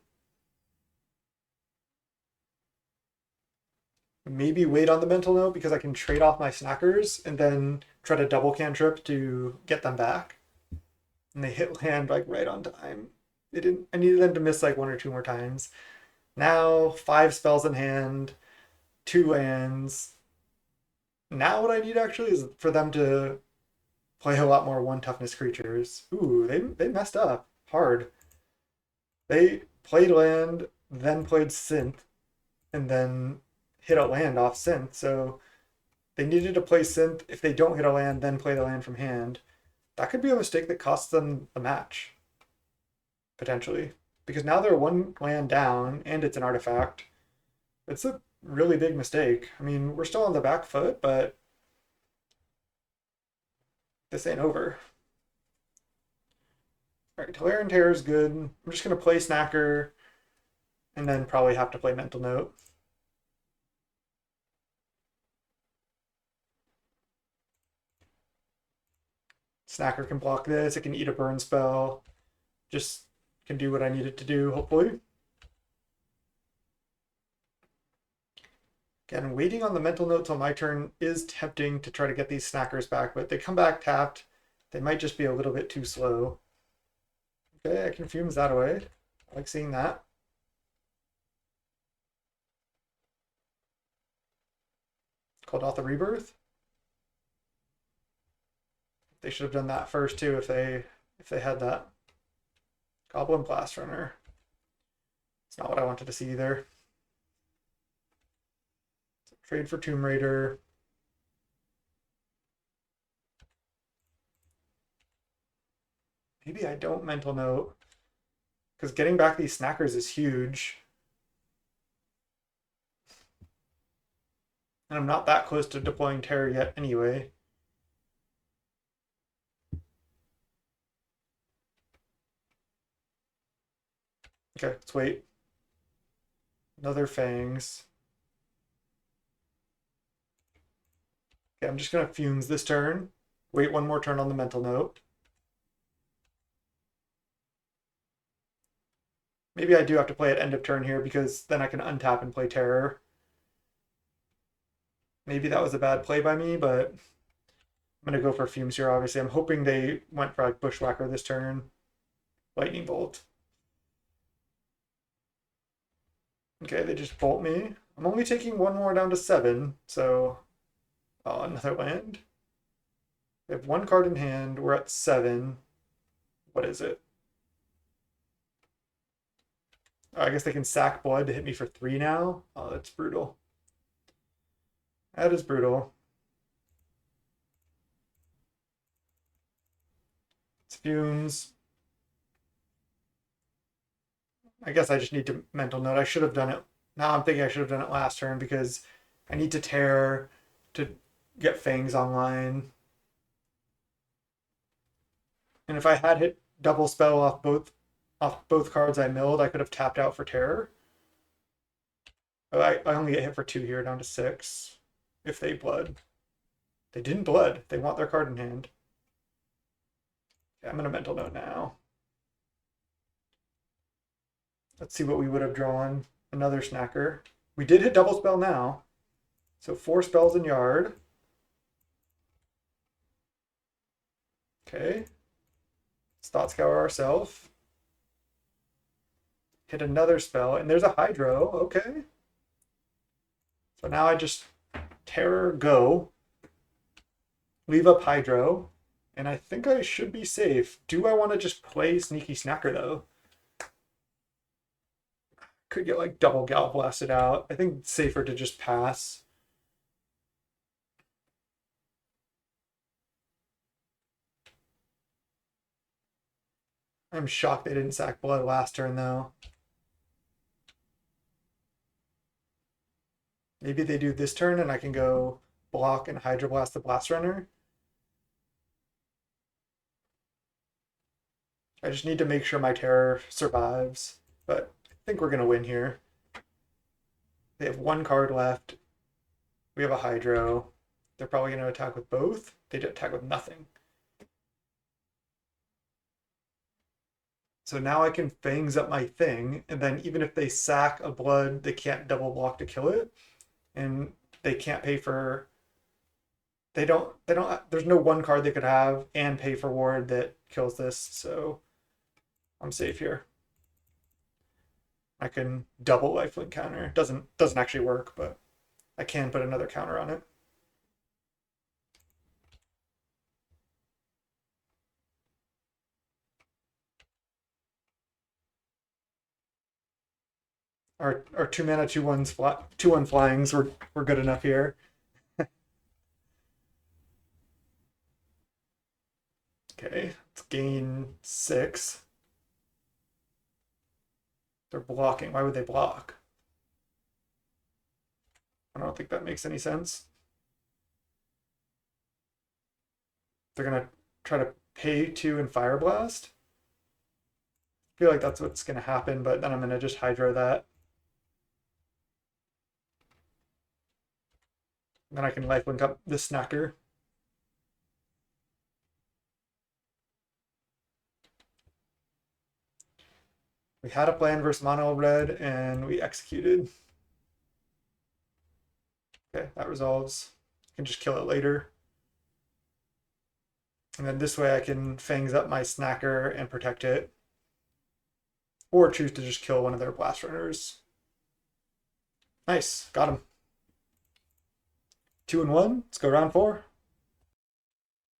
Maybe wait on the Mental Note because I can trade off my Snackers and then try to double cantrip to get them back. And they hit land like right on time. They didn't. I needed them to miss like 1 or 2 more times. Now 5 spells in hand, 2 lands. Now what I need actually is for them to play a lot more 1 toughness creatures. Ooh, they messed up hard. They played land, then played synth, and then hit a land off synth. So they needed to play synth. If they don't hit a land, then play the land from hand. That could be a mistake that costs them the match, potentially. Because now they're 1 land down, and it's an artifact. It's a really big mistake. I mean, we're still on the back foot, but this ain't over. All right, Tolarian Terror is good. I'm just going to play Snacker and then probably have to play Mental Note. Snacker can block this. It can eat a burn spell. Just can do what I need it to do, hopefully. Again, waiting on the Mental Note till my turn is tempting to try to get these Snackers back, but they come back tapped. They might just be a little bit too slow. Okay, I can Fumes that away. I like seeing that. Called off the Rebirth. They should have done that first too if they had that. Goblin Blast Runner. It's not what I wanted to see either. So trade for Tomb Raider. Maybe I don't Mental Note. Because getting back these Snackers is huge. And I'm not that close to deploying Terror yet anyway. Okay, let's wait. Another Fangs. Okay, I'm just going to Fumes this turn. Wait 1 more turn on the Mental Note. Maybe I do have to play at end of turn here because then I can untap and play Terror. Maybe that was a bad play by me, but I'm going to go for Fumes here, obviously. I'm hoping they went for like Bushwhacker this turn. Lightning Bolt. Okay, they just bolt me. I'm only taking 1 more down to 7, so... Oh, another land. We have 1 card in hand. We're at 7. What is it? Oh, I guess they can sack blood to hit me for 3 now. Oh, that's brutal. That is brutal. It's Fumes. I guess I just need to Mental Note. I should have done it. Now I'm thinking I should have done it last turn because I need to tear to get Fangs online. And if I had hit double spell off both cards I milled, I could have tapped out for Terror. I only get hit for 2 here, down to 6. If they blood. They didn't blood. They want their card in hand. Okay, I'm going to Mental Note now. Let's see what we would have drawn. Another Snacker. We did hit double spell now. So 4 spells in yard. Okay. Let's Thought Scour ourselves. Hit another spell, and there's a Hydro. Okay. So now I just Terror, go. Leave up Hydro. And I think I should be safe. Do I want to just play Sneaky Snacker, though? Could get, like, double Gal Blasted out. I think it's safer to just pass. I'm shocked they didn't sack blood last turn, though. Maybe they do this turn and I can go block and Hydroblast the Blast Runner. I just need to make sure my Terror survives. but I think we're going to win here. They have one card left. We have a Hydro. They're probably going to attack with both. They attack with nothing. So now I can Fangs up my thing, and then even if they sack a blood, they can't double block to kill it, and they can't pay for. They don't. There's no one card they could have and pay for ward that kills this, so I'm safe here. I can double lifelink counter. Doesn't actually work, but I can put another counter on it. Our 2 mana 2/1s 2/1 flyings were good enough here. Okay, let's gain 6. They're blocking. Why would they block? I don't think that makes any sense. They're gonna try to pay 2 and Fire Blast. I feel like that's what's gonna happen, but then I'm gonna just Hydro that. Then I can lifelink up the Snacker. We had a plan versus mono red, and we executed. Okay, that resolves. I can just kill it later. And then this way I can Fangs up my Snacker and protect it. Or choose to just kill one of their Blast Runners. Nice, got him. 2-1, let's go round 4.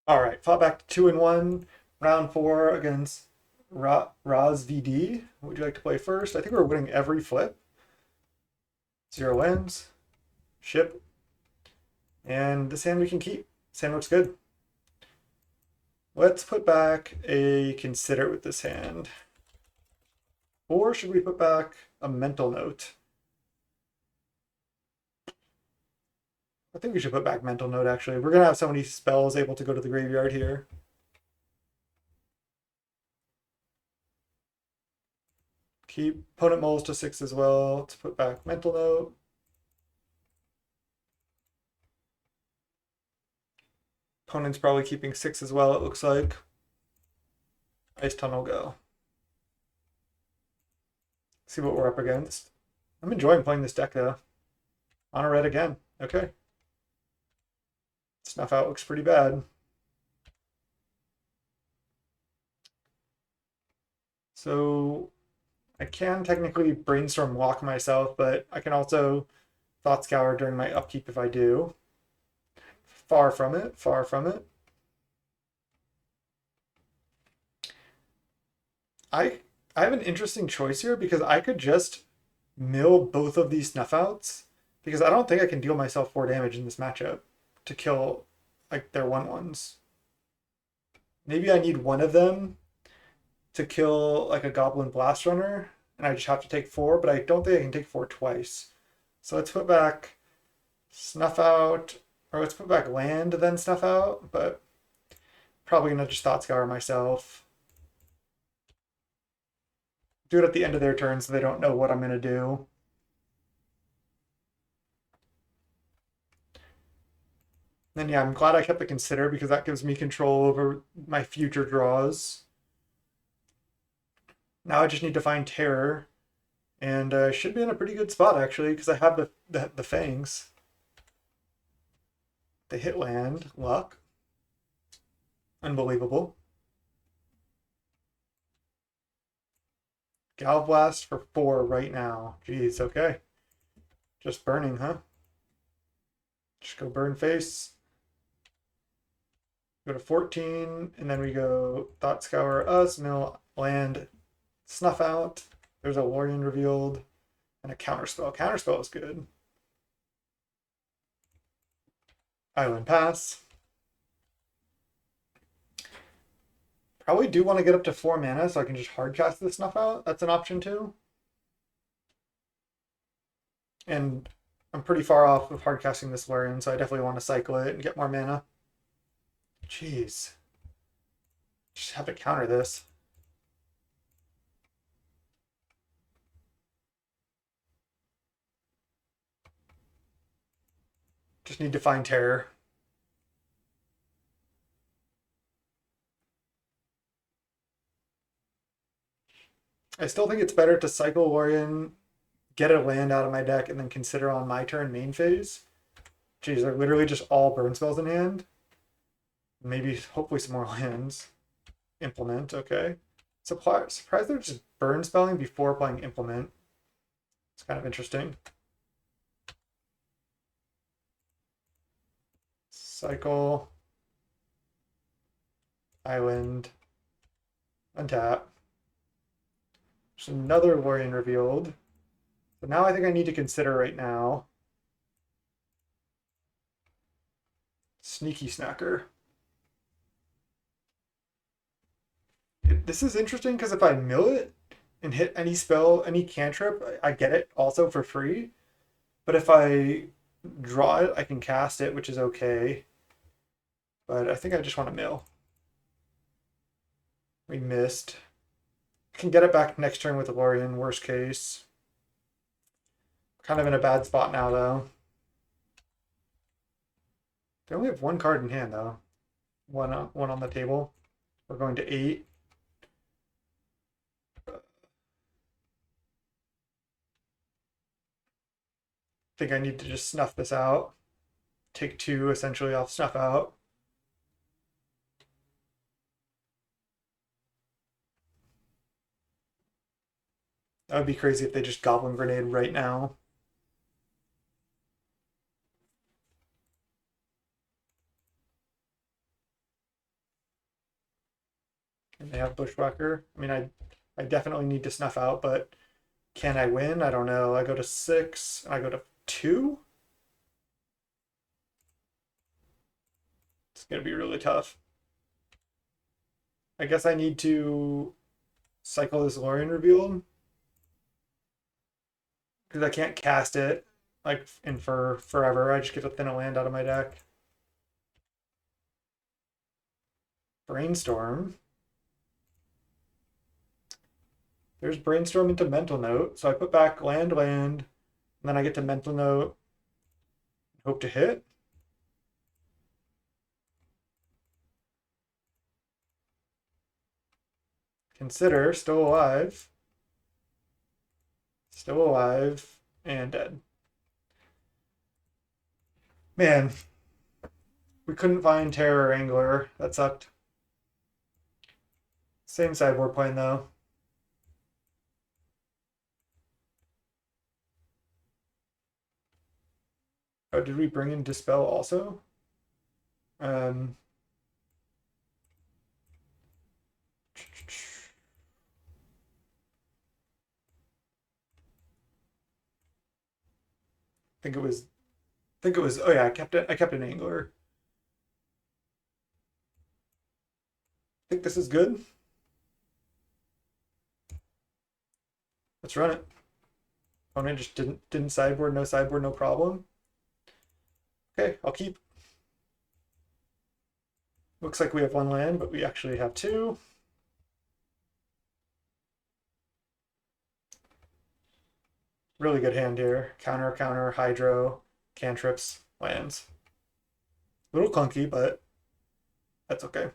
All right, fought back to 2-1, round 4 against Raz VD. What would you like to play first? I think we're winning every flip. 0 wins. Ship. And this hand we can keep. This hand looks good. Let's put back a Consider with this hand. Or should we put back a Mental Note? I think we should put back Mental Note, actually. We're going to have so many spells able to go to the graveyard here. Keep opponent moles to 6 as well. Let's put back Mental Note. Opponent's probably keeping 6 as well, it looks like. Ice Tunnel go. See what we're up against. I'm enjoying playing this deck, though. On a red again. Okay. Snuff Out looks pretty bad. So I can technically Brainstorm walk myself, but I can also Thought Scour during my upkeep if I do. Far from it, far from it. I have an interesting choice here because I could just mill both of these Snuff Outs because I don't think I can deal myself 4 damage in this matchup to kill like their 1/1s. Maybe I need one of them to kill like a Goblin Blast Runner, and I just have to take 4, but I don't think I can take 4 twice. So let's put back Snuff Out, or let's put back land, then Snuff Out, but probably gonna just Thought Scour myself. Do it at the end of their turn so they don't know what I'm gonna do. Then yeah, I'm glad I kept the Consider because that gives me control over my future draws. Now I just need to find Terror, and should be in a pretty good spot actually because I have the Fangs. They hit land, luck. Unbelievable. Gal Blast for 4 right now. Jeez, okay. Just burning, huh? Just go burn face. Go to 14, and then we go Thought Scour us, mill land, Snuff Out. There's a Lorien revealed, and a Counterspell. Counterspell is good. Island Pass. Probably do want to get up to 4 mana so I can just hardcast the Snuff Out. That's an option too. And I'm pretty far off of hardcasting this Lorien, so I definitely want to cycle it and get more mana. Jeez. Just have to counter this. Just need to find terror. I still think it's better to cycle Lorien, get a land out of my deck, and then consider on my turn main phase. Jeez, they're literally just all burn spells in hand. Maybe, hopefully, some more lands. Implement, okay. Surprised they're just burn spelling before playing implement. It's kind of interesting. Cycle. Island. Untap. There's another Lorien revealed. So now I think I need to consider right now. Sneaky Snacker. This is interesting because if I mill it and hit any spell, any cantrip, I get it also for free. But if I draw it, I can cast it, which is okay. But I think I just want to mill. We missed. Can get it back next turn with the Lorien, worst case. Kind of in a bad spot now, though. They only have one card in hand, though. One on the table. We're going to 8. I think I need to just snuff this out. Take 2, essentially, I'll snuff out. That would be crazy if they just Goblin Grenade right now. And they have Bushwhacker. I mean, I definitely need to snuff out, but can I win? I don't know. I go to 6, I go to 2. It's going to be really tough. I guess I need to cycle this Lorien revealed. Because I can't cast it like in for forever. I just get to thin a land out of my deck. Brainstorm. There's Brainstorm into Mental Note. So I put back land, and then I get to Mental Note. Hope to hit. Consider, still alive. Still alive and dead. Man, we couldn't find Terror Angler. That sucked. Same sideboard plane, though. Oh, did we bring in Dispel also? I think it was oh yeah, I kept an angler. I think this is good. Let's run it. Opponent just didn't sideboard, no problem. Okay, I'll keep. Looks like we have 1 land, but we actually have 2. Really good hand here. Counter, counter, hydro, cantrips, lands. A little clunky, but that's okay.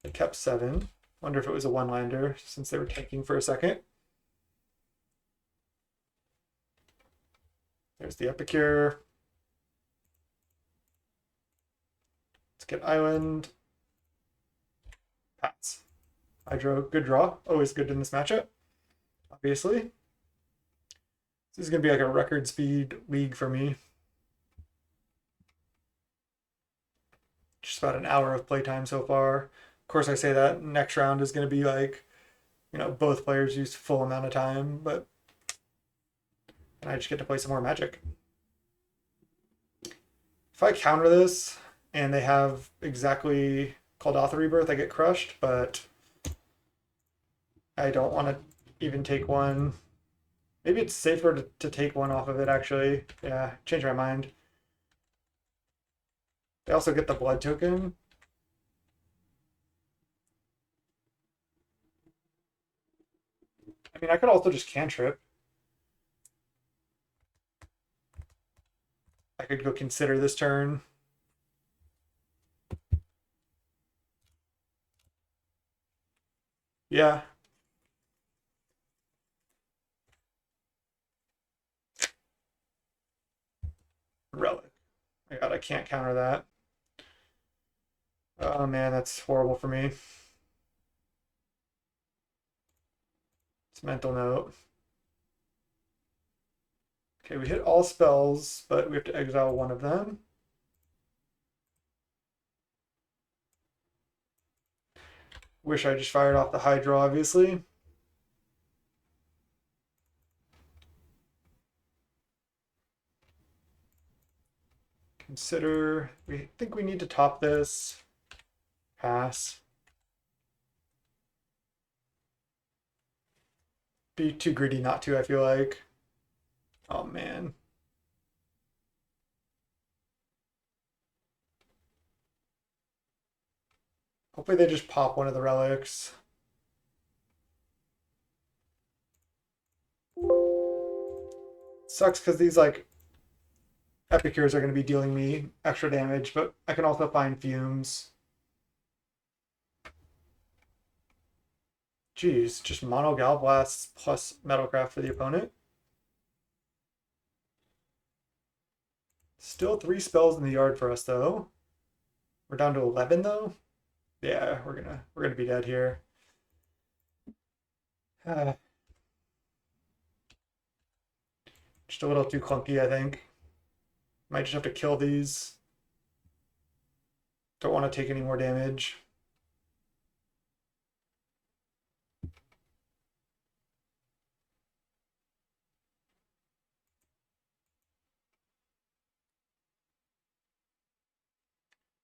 They kept 7. Wonder if it was a 1-lander since they were tanking for a second. There's the Epicure. Let's get Island. Pats. Hydro, good draw. Always good in this matchup, obviously. This is going to be like a record speed league for me. Just about an hour of playtime so far. Of course, I say that next round is going to be like, both players use full amount of time, but I just get to play some more Magic. If I counter this and they have exactly Kuldotha Rebirth, I get crushed, but I don't want to even take one. Maybe it's safer to take one off of it, actually. Yeah, change my mind. They also get the blood token. I mean, I could also just cantrip. could go consider this turn. Yeah. Relic. My God, I can't counter that. Oh man, that's horrible for me. It's mental note. Okay, we hit all spells, but we have to exile one of them. Wish I just fired off the Hydra, obviously. Consider, we think we need to top this. Pass. Be too greedy not to, I feel like. Oh man. Hopefully they just pop one of the relics. Sucks because these like Epicures are going to be dealing me extra damage, but I can also find Fumes. Jeez, just Mono Galblast plus Metalcraft for the opponent. Still 3 spells in the yard for us though. We're down to 11 though. Yeah, we're gonna be dead here. Just a little too clunky, I think. Might just have to kill these. Don't want to take any more damage.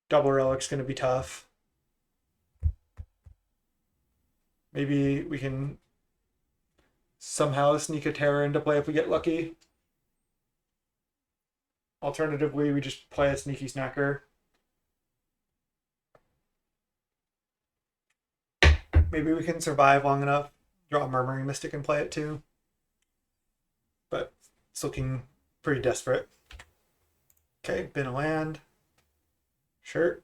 Double Relic's going to be tough. Maybe we can somehow sneak a Terror into play if we get lucky. Alternatively, we just play a Sneaky Snacker. Maybe we can survive long enough, draw a Murmuring Mystic and play it too. But it's looking pretty desperate. Okay, bin a land. Sure.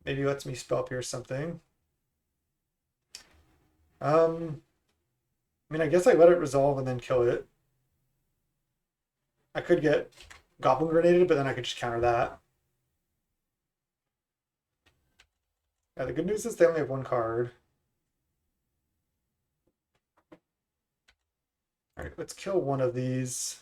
Maybe lets me Spell Pierce something. I mean, I guess I let it resolve and then kill it. I could get Goblin Grenaded, but then I could just counter that. Yeah, the good news is they only have 1 card. All right, let's kill one of these.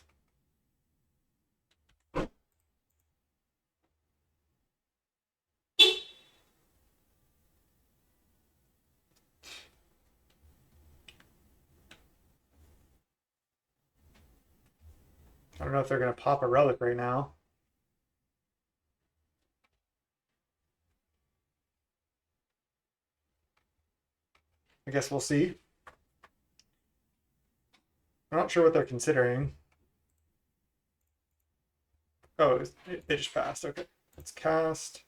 I don't know if they're going to pop a relic right now. I guess we'll see. I'm not sure what they're considering. Oh, they just passed. Okay, let's cast.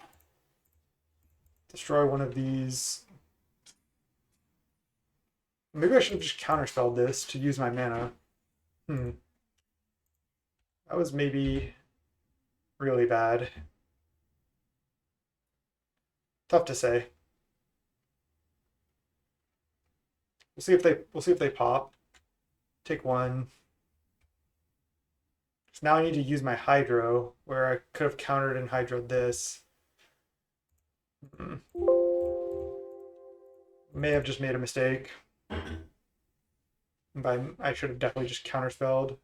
Destroy one of these. Maybe I should have just counterspelled this to use my mana. That was maybe really bad. Tough to say. We'll see if they pop. Take 1. So now I need to use my Hydro, where I could have countered and Hydroed this. May have just made a mistake. I should have definitely just counterspelled.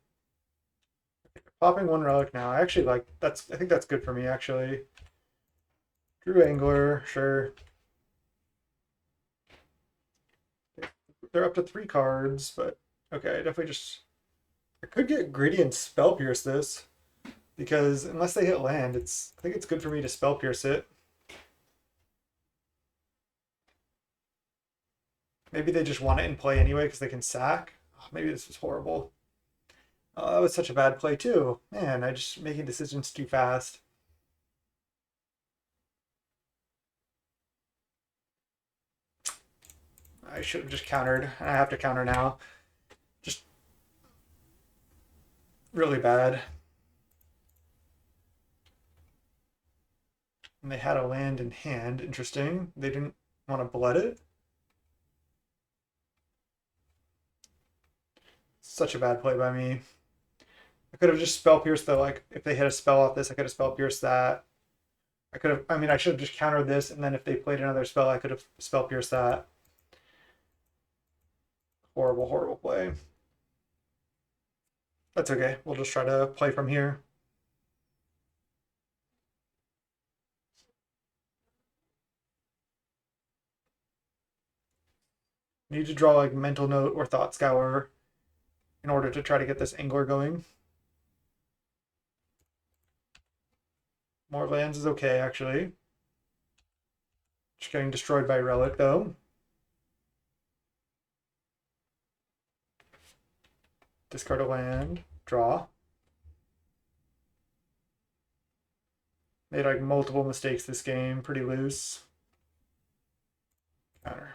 Popping 1 relic now. I actually like that's. I think that's good for me actually. Drew Angler, sure. They're up to 3 cards, but okay, definitely just. I could get greedy and Spell Pierce this, because unless they hit land, I think it's good for me to Spell Pierce it. Maybe they just want it in play anyway because they can sack. Oh, maybe this was horrible. Oh, that was such a bad play too. Man, I just making decisions too fast. I should have just countered. I have to counter now. Just really bad. And they had a land in hand. Interesting. They didn't want to blood it. Such a bad play by me. I could have just spell pierced though. Like if they hit a spell off this, I could have spell pierced that. I could have. I mean, I should have just countered this, and then if they played another spell, I could have spell pierced that. Horrible, horrible play. That's okay. We'll just try to play from here. Need to draw like mental note or thought scour in order to try to get this angler going. More lands is okay, actually. Just getting destroyed by relic, though. Discard a land. Draw. Made like multiple mistakes this game. Pretty loose. Counter.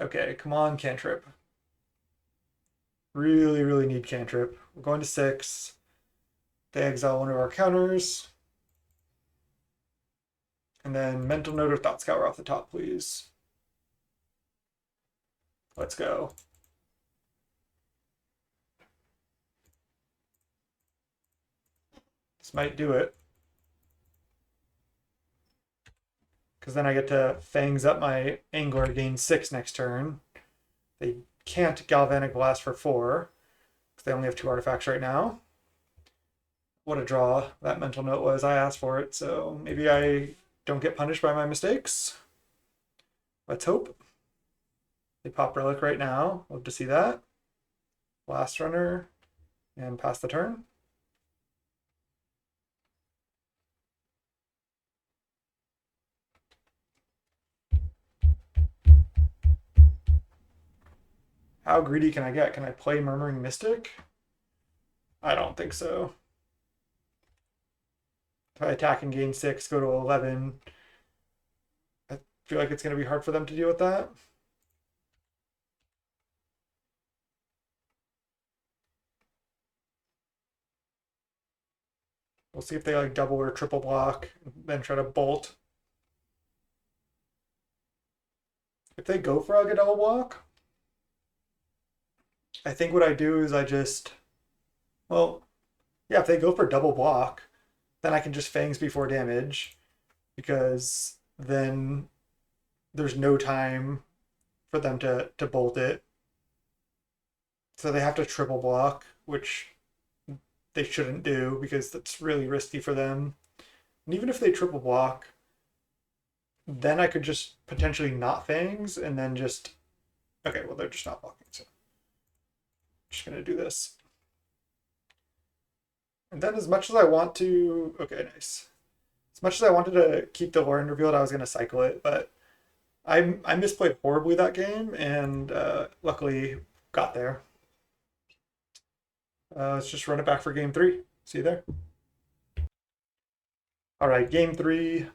Okay, come on, cantrip. Really, really need cantrip. We're going to 6. They exile one of our counters. And then mental note or thought scour off the top, please. Let's go. This might do it. Because then I get to Fangs up my angler, gain 6 next turn. They can't Galvanic Blast for 4. Because they only have 2 artifacts right now. What a draw that mental note was. I asked for it, so maybe I don't get punished by my mistakes. Let's hope. They pop Relic right now. Love to see that. Last runner and pass the turn. How greedy can I get? Can I play Murmuring Mystic? I don't think so. If I attack and gain 6, go to 11, I feel like it's going to be hard for them to deal with that. We'll see if they like double or triple block, then try to bolt. If they go for like a double block, I think what I do is I just, well, yeah, if they go for double block, then I can just Fangs before damage, because then there's no time for them to bolt it. So they have to triple block, which they shouldn't do because that's really risky for them. And even if they triple block, then I could just potentially not Fangs and then just, okay, well, they're just not blocking, so I'm just going to do this. And then as much as I want to, okay, nice. As much as I wanted to keep the Lore Revealed, I was going to cycle it, but I misplayed horribly that game and luckily got there. Let's just run it back for game 3. See you there. All right, game 3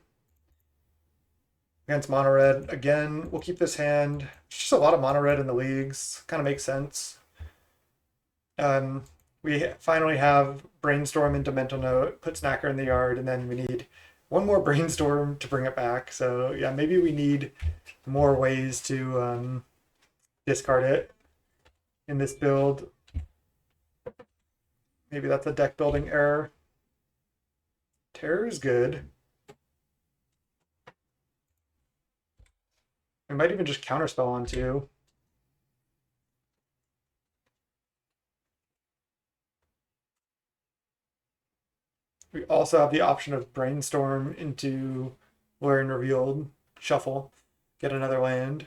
against mono red. Again, we'll keep this hand. It's just a lot of mono red in the leagues. Kind of makes sense. We finally have Brainstorm into Mental Note, put Snacker in the yard, and then we need one more Brainstorm to bring it back. So yeah, maybe we need more ways to discard it in this build. Maybe that's a deck building error. Terror is good. We might even just counterspell on 2. We also have the option of Brainstorm into Lore Revealed, shuffle, get another land.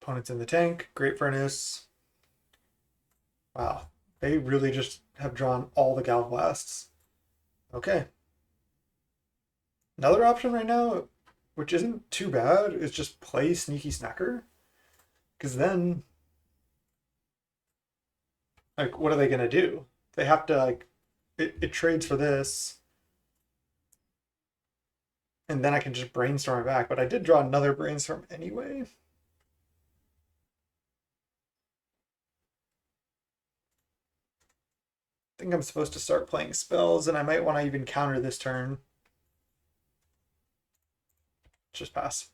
Opponent's in the tank, Great Furnace. Wow, they really just have drawn all the Gal Blasts. Okay. Another option right now, which isn't too bad, is just play Sneaky Snacker. Because then Like, what are they gonna do? They have to like it trades for this, and then I can just brainstorm it back. But I did draw another brainstorm anyway. I think I'm supposed to start playing spells, and I might want to even counter this turn. Just pass.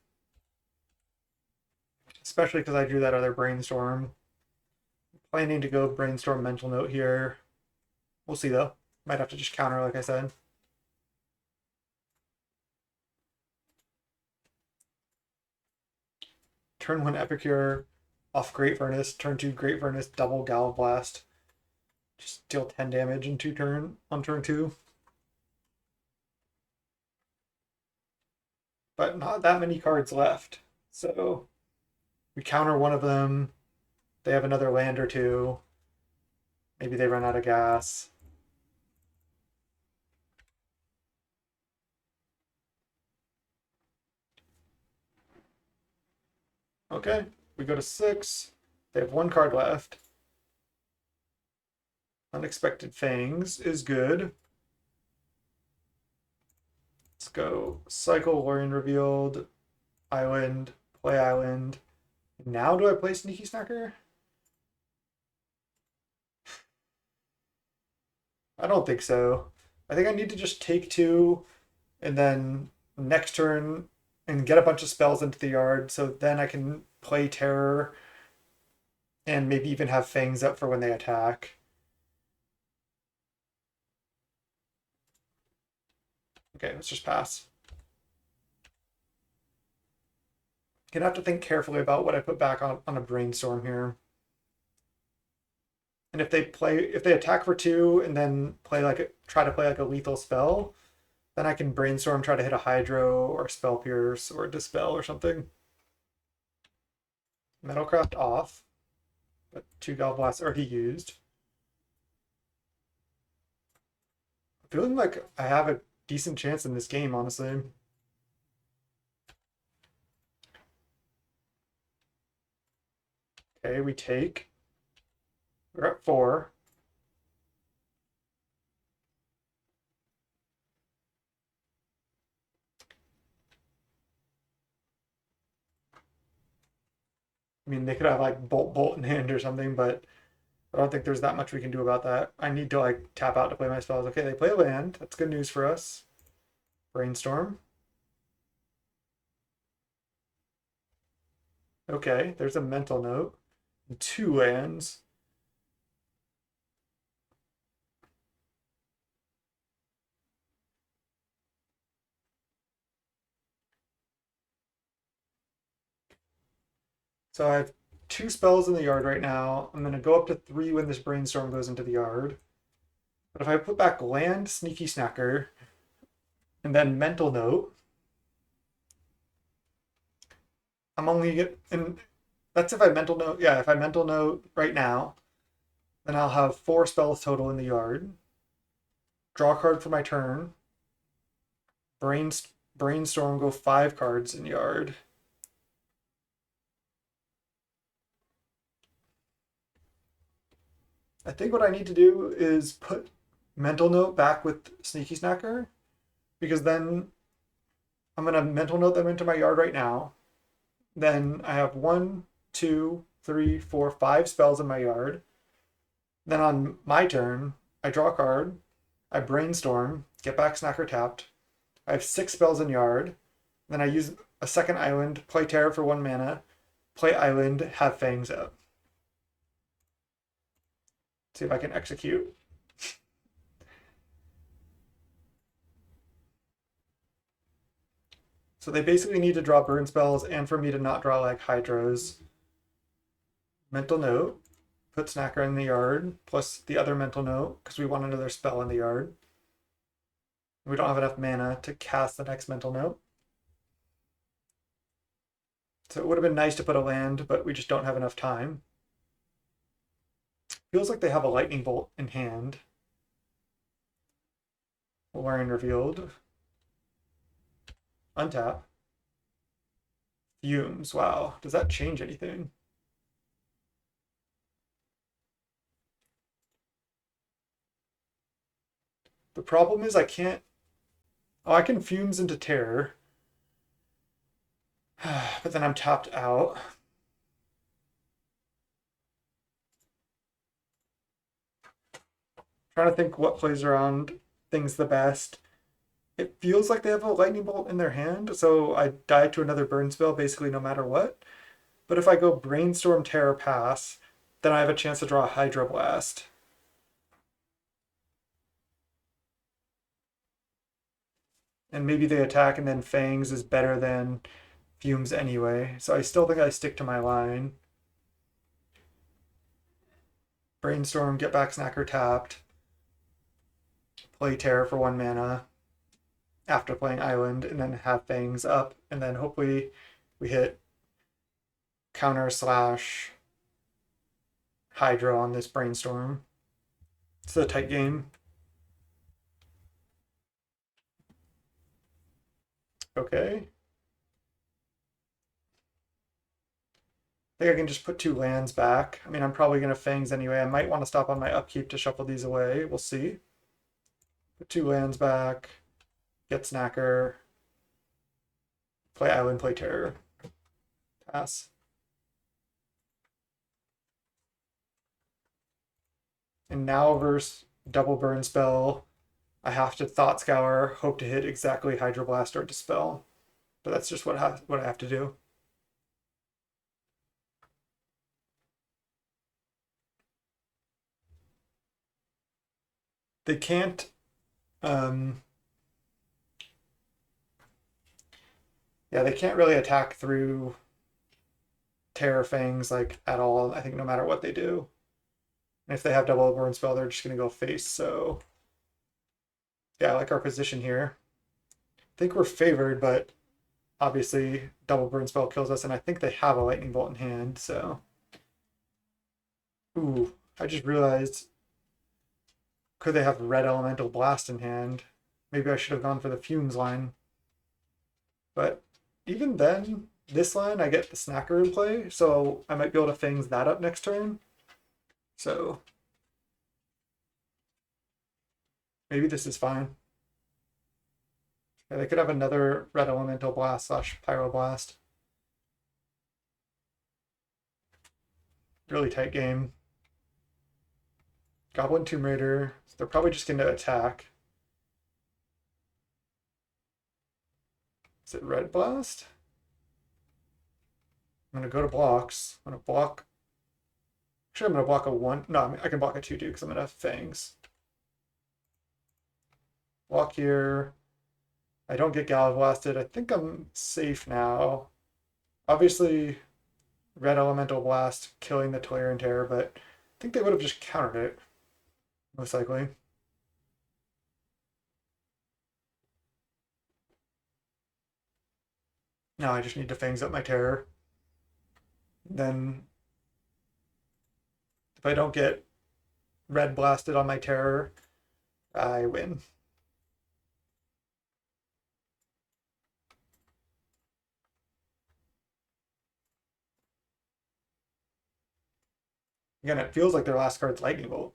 Especially because I drew that other brainstorm. Planning to go brainstorm mental note here. We'll see though. Might have to just counter, like I said. Turn 1 Epicure off Great Furnace. Turn 2 Great Furnace, double Gal Blast. Just deal 10 damage in on turn 2. But not that many cards left. So we counter one of them. They have another land or two. Maybe they run out of gas. Okay, we go to 6. They have 1 card left. Unexpected Fangs is good. Let's go Cycle, Lorien Revealed, Island, play Island. Now do I play Sneaky Snacker? I don't think so. I think I need to just take 2 and then next turn and get a bunch of spells into the yard so then I can play Terror and maybe even have Fangs up for when they attack. Okay, let's just pass. Gonna have to think carefully about what I put back on a brainstorm here. And if they attack for 2 and then try to play like a lethal spell, then I can brainstorm, try to hit a Hydro or Spell Pierce or Dispel or something. Metalcraft off, but 2 Gal Blasts already used. I'm feeling like I have a decent chance in this game, honestly. Okay, we take. We're at 4. I mean, they could have like Bolt in hand or something, but I don't think there's that much we can do about that. I need to like tap out to play my spells. Okay, they play land. That's good news for us. Brainstorm. Okay, there's a mental note. 2 lands. So I have 2 spells in the yard right now. I'm going to go up to 3 when this brainstorm goes into the yard. But if I put back land, Sneaky Snacker, and then mental note, I'm only get and that's if I mental note. Yeah, if I mental note right now, then I'll have 4 spells total in the yard. Draw a card for my turn. Brainstorm, go 5 cards in yard. I think what I need to do is put mental note back with Sneaky Snacker, because then I'm gonna mental note them into my yard right now. Then I have 1, 2, 3, 4, 5 spells in my yard. Then on my turn, I draw a card, I brainstorm, get back Snacker tapped. I have 6 spells in yard. Then I use a second island, play Terror for 1 mana, play island, have Fangs out. See if I can execute. So they basically need to draw burn spells and for me to not draw like Hydros. Mental note, put Snacker in the yard, plus the other mental note, because we want another spell in the yard. We don't have enough mana to cast the next mental note. So it would have been nice to put a land, but we just don't have enough time. Feels like they have a lightning bolt in hand. Lorien revealed. Untap. Fumes. Wow. Does that change anything? The problem is I can't... Oh, I can Fumes into Terror. But then I'm tapped out. Trying to think what plays around things the best. It feels like they have a Lightning Bolt in their hand, so I die to another burn spell basically no matter what. But if I go Brainstorm, Terror, Pass, then I have a chance to draw a Hydro Blast. And maybe they attack and then Fangs is better than Fumes anyway. So I still think I stick to my line. Brainstorm, get back Snacker tapped. Play Terror for 1 mana after playing Island, and then have Fangs up, and then hopefully we hit counter slash Hydro on this Brainstorm. It's a tight game. Okay. I think I can just put 2 lands back. I mean, I'm probably going to Fangs anyway. I might want to stop on my upkeep to shuffle these away. We'll see. Put 2 lands back. Get Snacker. Play Island, play Terror. Pass. And now versus double burn spell, I have to Thought Scour, hope to hit exactly Hydroblast or Dispel. But that's just what I have to do. They can't yeah, they can't really attack through Terror Fangs like at all, I think, no matter what they do. And if they have double burn spell, they're just gonna go face, so yeah, I like our position here. I think we're favored, but obviously double burn spell kills us, and I think they have a lightning bolt in hand, so. Ooh, I just realized, could they have red elemental blast in hand? Maybe I should have gone for the Fumes line. But even then, this line I get the Snacker in play, so I might be able to Fangs that up next turn. So maybe this is fine. Yeah, they could have another red elemental blast slash pyroblast. Really tight game. Goblin Tomb Raider. So they're probably just going to attack. Is it red blast? I'm going to go to blocks. I'm going to block. Actually, I'm going to block a 1. No, I can block a 2 too because I'm going to have Fangs. Block here. I don't get Galablasted. I think I'm safe now. Obviously, red elemental blast killing the Tolarian Terror, but I think they would have just countered it, most likely. Now I just need to Fangs up my Terror. Then if I don't get red blasted on my Terror, I win. Again, it feels like their last card's Lightning Bolt.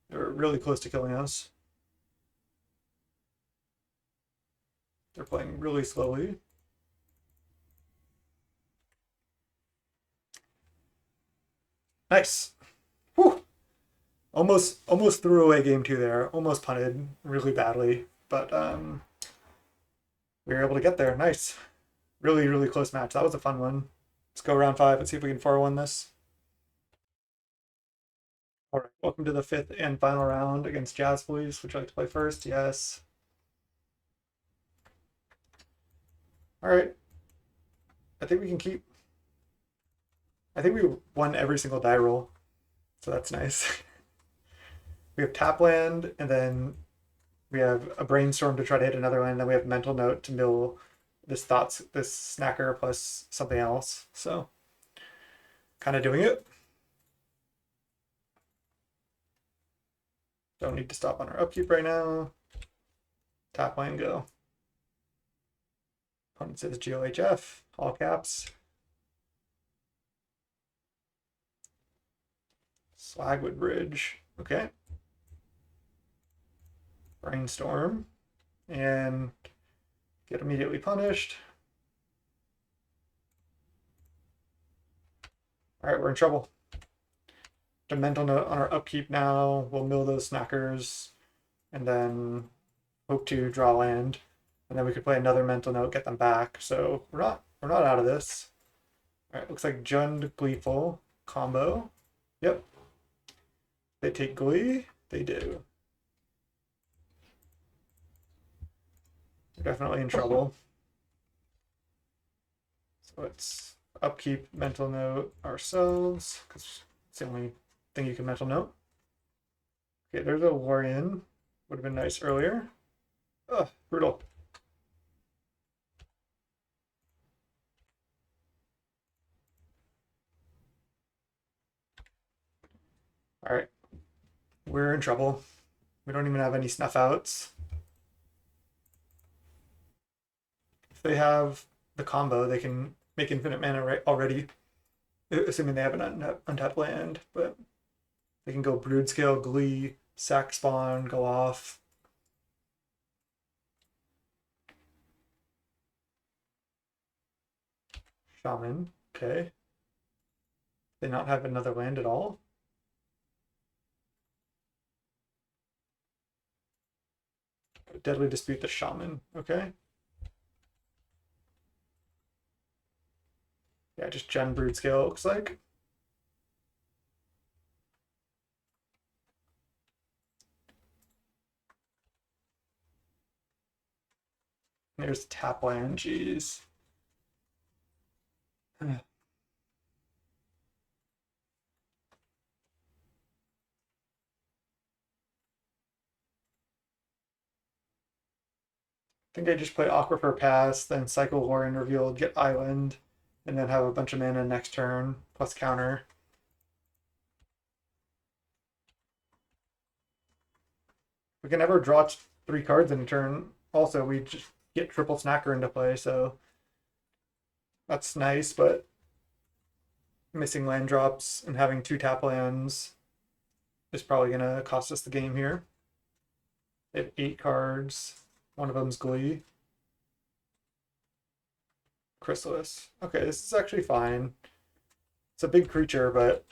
They're really close to killing us. They're playing really slowly. Nice. Whew. Almost threw away game 2 there. Almost punted really badly, but we were able to get there. Nice. Really, really close match. That was a fun one. Let's go round 5 and see if we can 4-1 this. All right, welcome to the 5th and final round against Jazz Police. Would you like to play first? Yes. All right. I think we can keep. I think we won every single die roll, so that's nice. We have tap land, and then we have a Brainstorm to try to hit another land, and then we have Mental Note to mill this Snacker plus something else. So kind of doing it. Don't need to stop on our upkeep right now. Tap land, go. Opponent says GOHF, all caps. Slagwood Bridge. Okay. Brainstorm, and get immediately punished. All right, we're in trouble. The mental note on our upkeep now. We'll mill those snackers, and then hope to draw land, and then we could play another mental note, get them back. So we're not out of this. All right, looks like Jund Gleeful combo. Yep. They take Glee. They do. We're definitely in trouble. So let's upkeep mental note ourselves, because it's the only thing you can mental note. Okay, there's a Lorien. Would have been nice earlier. Ugh, brutal. All right, we're in trouble. We don't even have any snuff outs. If they have the combo, they can make infinite mana already, assuming they have an untapped land. But they can go Broodscale, Glee, sack spawn, go off. Shaman, okay. They not have another land at all? Deadly Dispute the Shaman, okay. Yeah, just Gen Broodscale, it looks like. There's tap land, jeez. I think I just play Aquifer Pass, then cycle Lorien Revealed, get Island, and then have a bunch of mana next turn, plus counter. We can never draw 3 cards in a turn. Also, we just get triple Snacker into play, so that's nice, but missing land drops and having 2 tap lands is probably going to cost us the game here. They have 8 cards. One of them's Glee. Chrysalis. Okay, this is actually fine. It's a big creature, but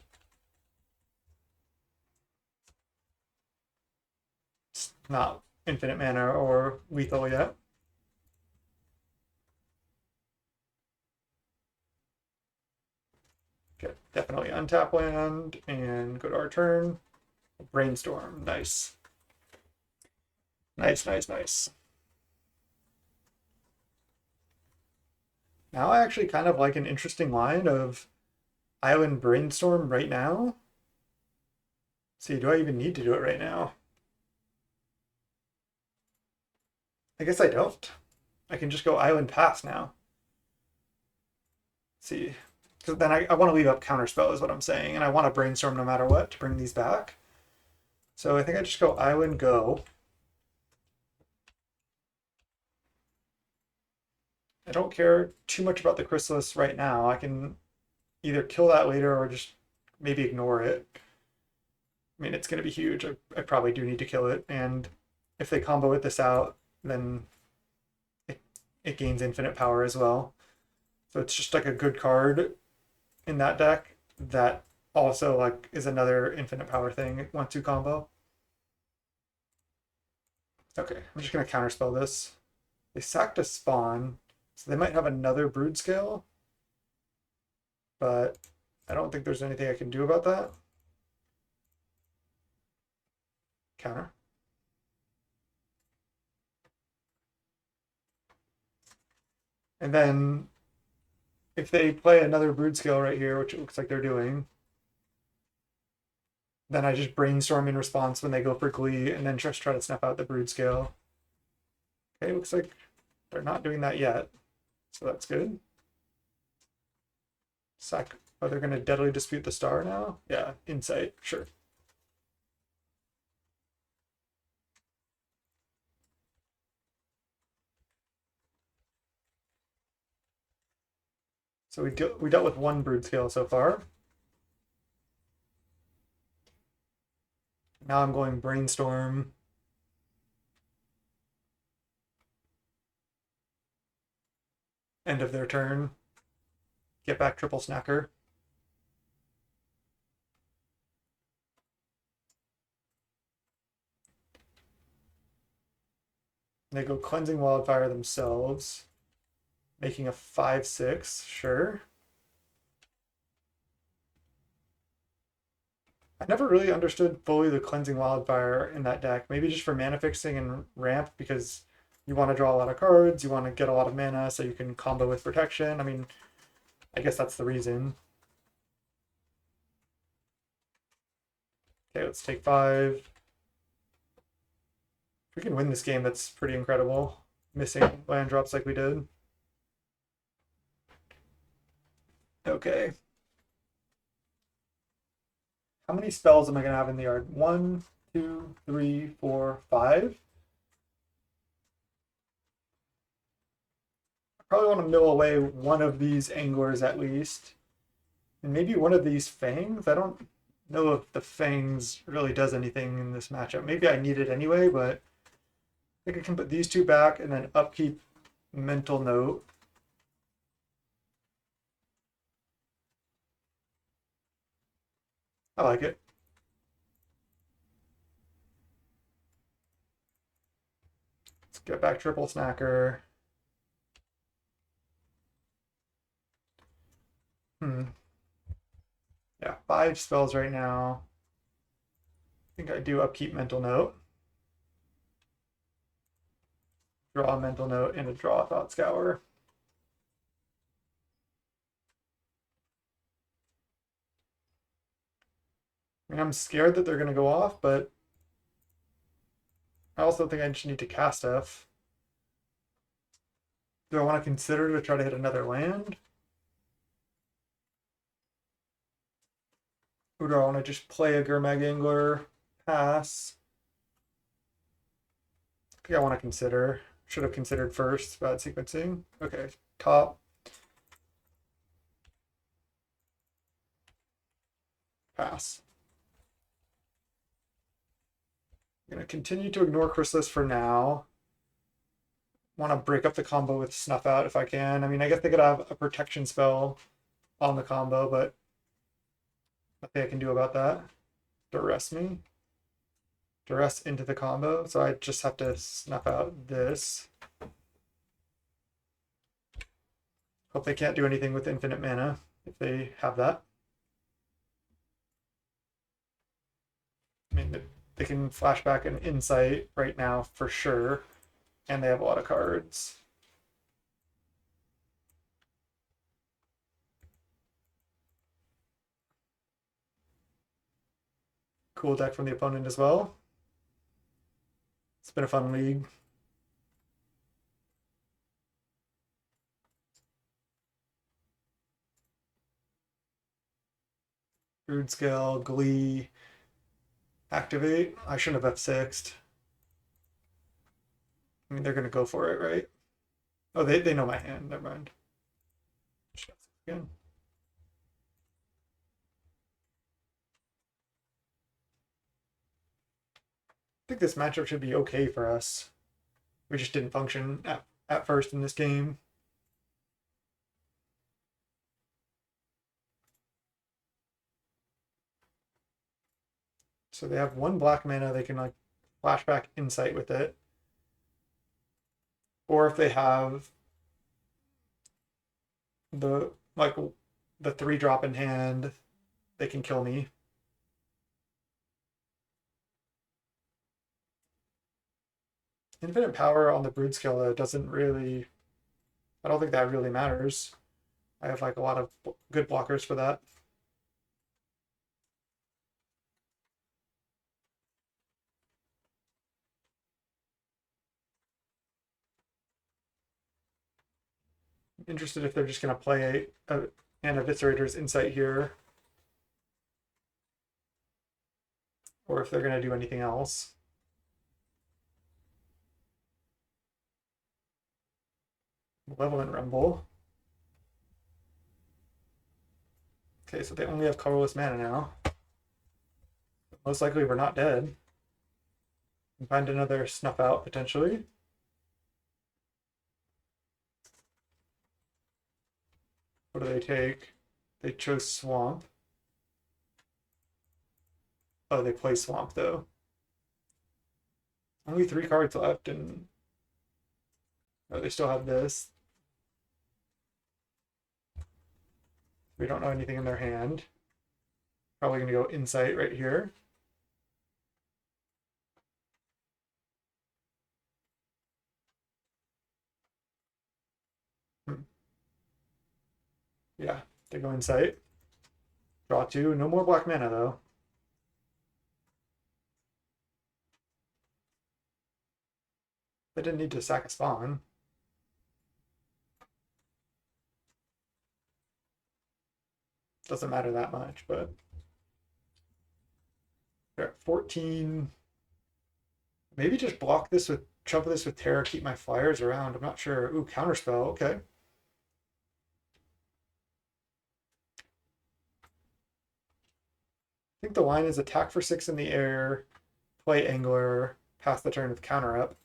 it's not infinite mana or lethal yet. Okay, definitely untap land and go to our turn. Brainstorm, nice. Nice, nice, nice. Now I actually kind of like an interesting line of Island Brainstorm right now. Let's see, do I even need to do it right now? I guess I don't. I can just go Island Pass now. Let's see, because then I want to leave up Counterspell is what I'm saying, and I want to Brainstorm no matter what to bring these back. So I think I just go Island Go. I don't care too much about the Chrysalis right now. I can either kill that later or just maybe ignore it. I mean, it's going to be huge. I probably do need to kill it. And if they combo with this out, then it gains infinite power as well. So it's just like a good card in that deck that also like is another infinite power thing, 1-2 combo. Okay, I'm just going to counterspell this. They sacked a spawn. So they might have another Broodscale, but I don't think there's anything I can do about that. Counter. And then if they play another Broodscale right here, which it looks like they're doing, then I just Brainstorm in response when they go for Glee, and then just try to snuff out the Broodscale. Okay, looks like they're not doing that yet. So that's good. Sack. Oh, they're going to Deadly Dispute the Star now? Yeah, Insight, sure. So we dealt with 1 Broodscale so far. Now I'm going Brainstorm. end of their turn. Get back triple snacker. They go Cleansing Wildfire themselves, making a 5/6, sure. I never really understood fully the Cleansing Wildfire in that deck. Maybe just for mana fixing and ramp, because you want to draw a lot of cards, you want to get a lot of mana so you can combo with protection. I mean, I guess that's the reason. Okay, let's take 5. If we can win this game, that's pretty incredible. Missing land drops like we did. Okay. How many spells am I going to have in the yard? 1, 2, 3, 4, 5. I probably want to mill away one of these anglers at least. And maybe one of these fangs. I don't know if the fangs really does anything in this matchup. Maybe I need it anyway, but I think I can put these two back and then upkeep Mental Note. I like it. Let's get back triple snacker. Yeah, 5 spells right now. I think I do upkeep Mental Note. Draw a Mental Note and a draw a Thought Scour. I mean, I'm scared that they're going to go off, but I also think I just need to cast stuff. Do I want to consider to try to hit another land? Or do I want to just play a Gurmag Angler, pass? I think I want to consider. Should have considered first. Bad sequencing. Okay, top. Pass. I'm going to continue to ignore Chrysalis for now. Want to break up the combo with Snuff Out if I can. I mean, I guess they could have a protection spell on the combo, but nothing I can do about that. Duress me. Duress into the combo, so I just have to snuff out this. Hope they can't do anything with infinite mana if they have that. I mean, they can flashback an Insight right now for sure, and they have a lot of cards. Cool deck from the opponent as well. It's been a fun league. Broodscale, Glee, activate. I shouldn't have F6'd. I mean, they're going to go for it, right? Oh, they know my hand. Never mind. Again. I think this matchup should be okay for us. We just didn't function at first in this game. So they have 1 black mana. They can like flashback Insight with it. Or if they have the 3-drop in hand, they can kill me. Infinite power on the Broodscale though doesn't really. I don't think that really matters. I have like a lot of good blockers for that. I'm interested if they're just going to play an Eviscerator's Insight here, or if they're going to do anything else. Malevolent Rumble. Okay, so they only have colorless mana now. Most likely we're not dead. Can find another Snuff Out potentially. What do they take? They chose Swamp. Oh, they play Swamp though. Only 3 cards left, and oh, they still have this. We don't know anything in their hand. Probably gonna go Insight right here. Yeah, they go Insight. Draw 2. No more black mana though. They didn't need to sack a spawn. Doesn't matter that much, but they're at 14. Maybe just block this with chump this with Terror, keep my flyers around. I'm not sure. Ooh, counterspell. Okay. I think the line is attack for 6 in the air, play Angler, pass the turn with counter up.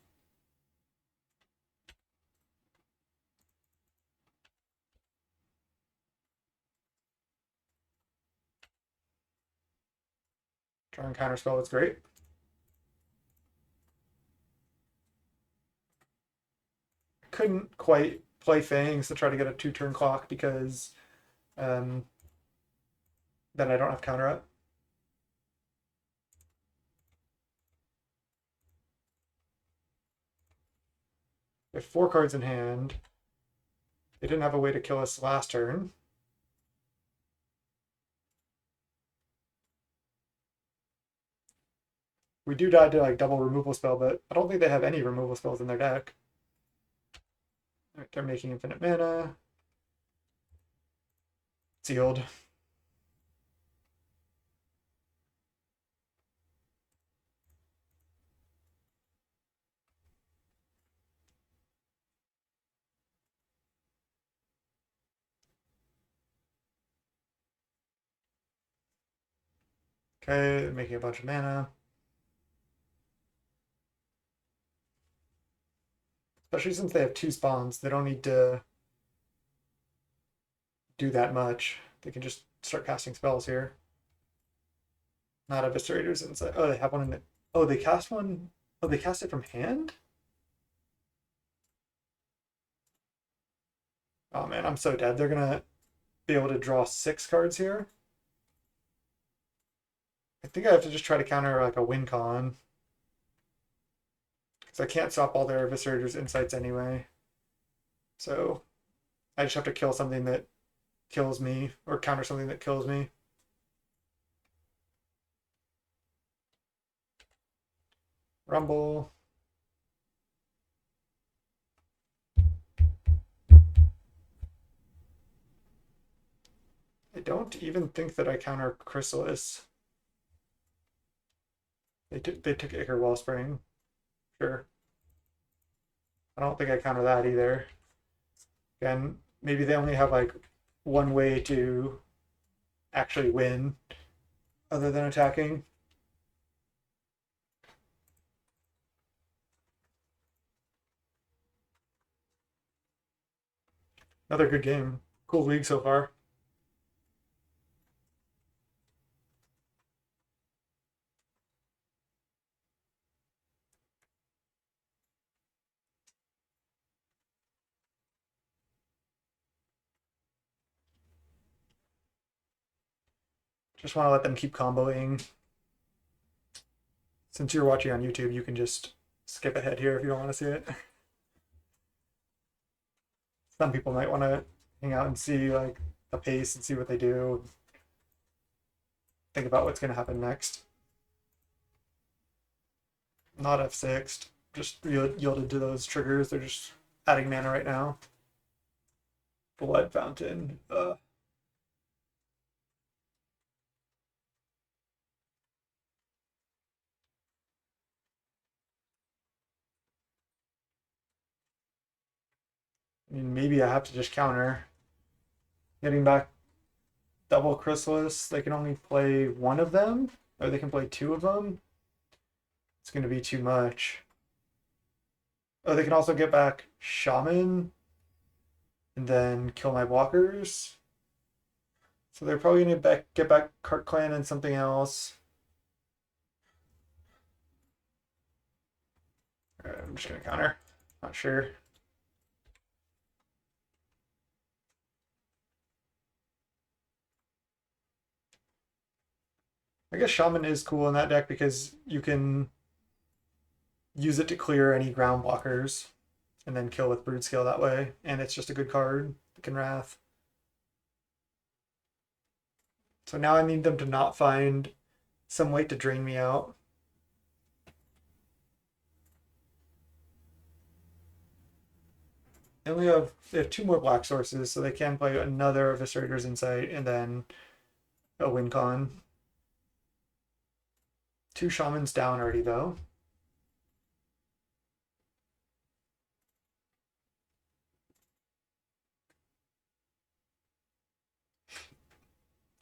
Drawing counterspell is great. Couldn't quite play Fangs to try to get a 2-turn clock because then I don't have counter up. We have 4 cards in hand. They didn't have a way to kill us last turn. We do die to like double removal spell, but I don't think they have any removal spells in their deck. All right, they're making infinite mana. Sealed. Okay, making a bunch of mana. Especially since they have 2 spawns, they don't need to do that much. They can just start casting spells here. Not Eviscerators inside. Oh, they have one in the. Oh, they cast one. Oh, they cast it from hand? Oh man, I'm so dead. They're gonna be able to draw 6 cards here. I think I have to just try to counter like a win con. Because I can't stop all their Eviscerators insights anyway. So I just have to kill something that kills me or counter something that kills me. Rumble. I don't even think that I counter Chrysalis. They took Ichor Wellspring. Sure. I don't think I counter that either. Again, maybe they only have like one way to actually win other than attacking. Another good game. Cool league so far. Just want to let them keep comboing. Since you're watching on YouTube, you can just skip ahead here if you don't want to see it. Some people might want to hang out and see like the pace and see what they do. Think about what's going to happen next. Not F6, just yielded to those triggers. They're just adding mana right now. Blood Fountain. I mean, maybe I have to just counter. Getting back double Chrysalis, they can only play one of them, or they can play 2 of them. It's going to be too much. Oh, they can also get back Shaman and then kill my blockers. So they're probably going to get back Cart Clan and something else. I'm just going to counter. Not sure. I guess Shaman is cool in that deck because you can use it to clear any ground blockers and then kill with Broodscale that way. And it's just a good card. It can Wrath. So now I need them to not find some way to drain me out. They have two more black sources, so they can play another Eviscerator's Insight and then a win con. Two Shamans down already though.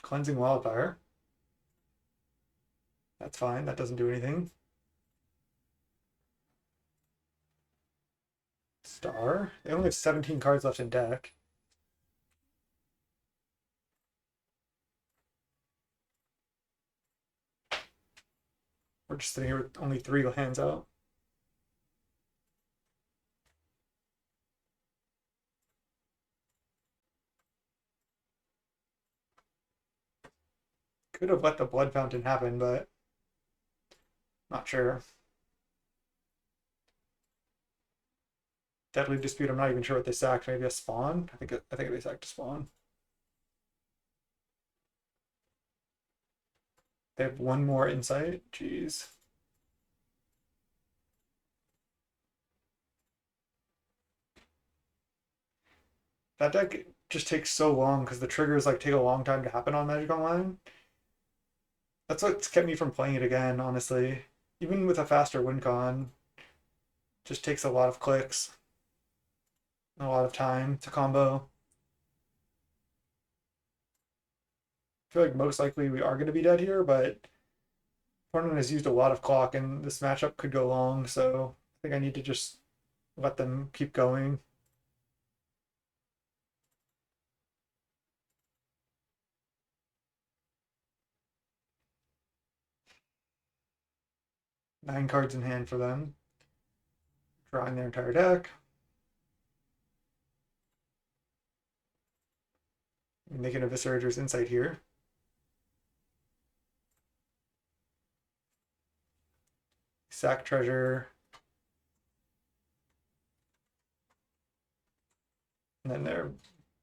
Cleansing Wildfire. That's fine, that doesn't do anything. Star. They only have 17 cards left in deck. We're just sitting here with only 3 hands out. Could have let the Blood Fountain happen, but not sure. Deadly Dispute, I'm not even sure what they sacked. Maybe a Spawn? I think they sacked a Spawn. They have one more Insight. Jeez. That deck just takes so long because the triggers like take a long time to happen on Magic Online. That's what's kept me from playing it again, honestly. Even with a faster win con, just takes a lot of clicks, a lot of time to combo. I feel like most likely we are going to be dead here, but opponent has used a lot of clock and this matchup could go long, so I think I need to just let them keep going. Nine cards in hand for them. Drawing their entire deck. Making a Eviscerator's Insight here. Sack Treasure. And then they're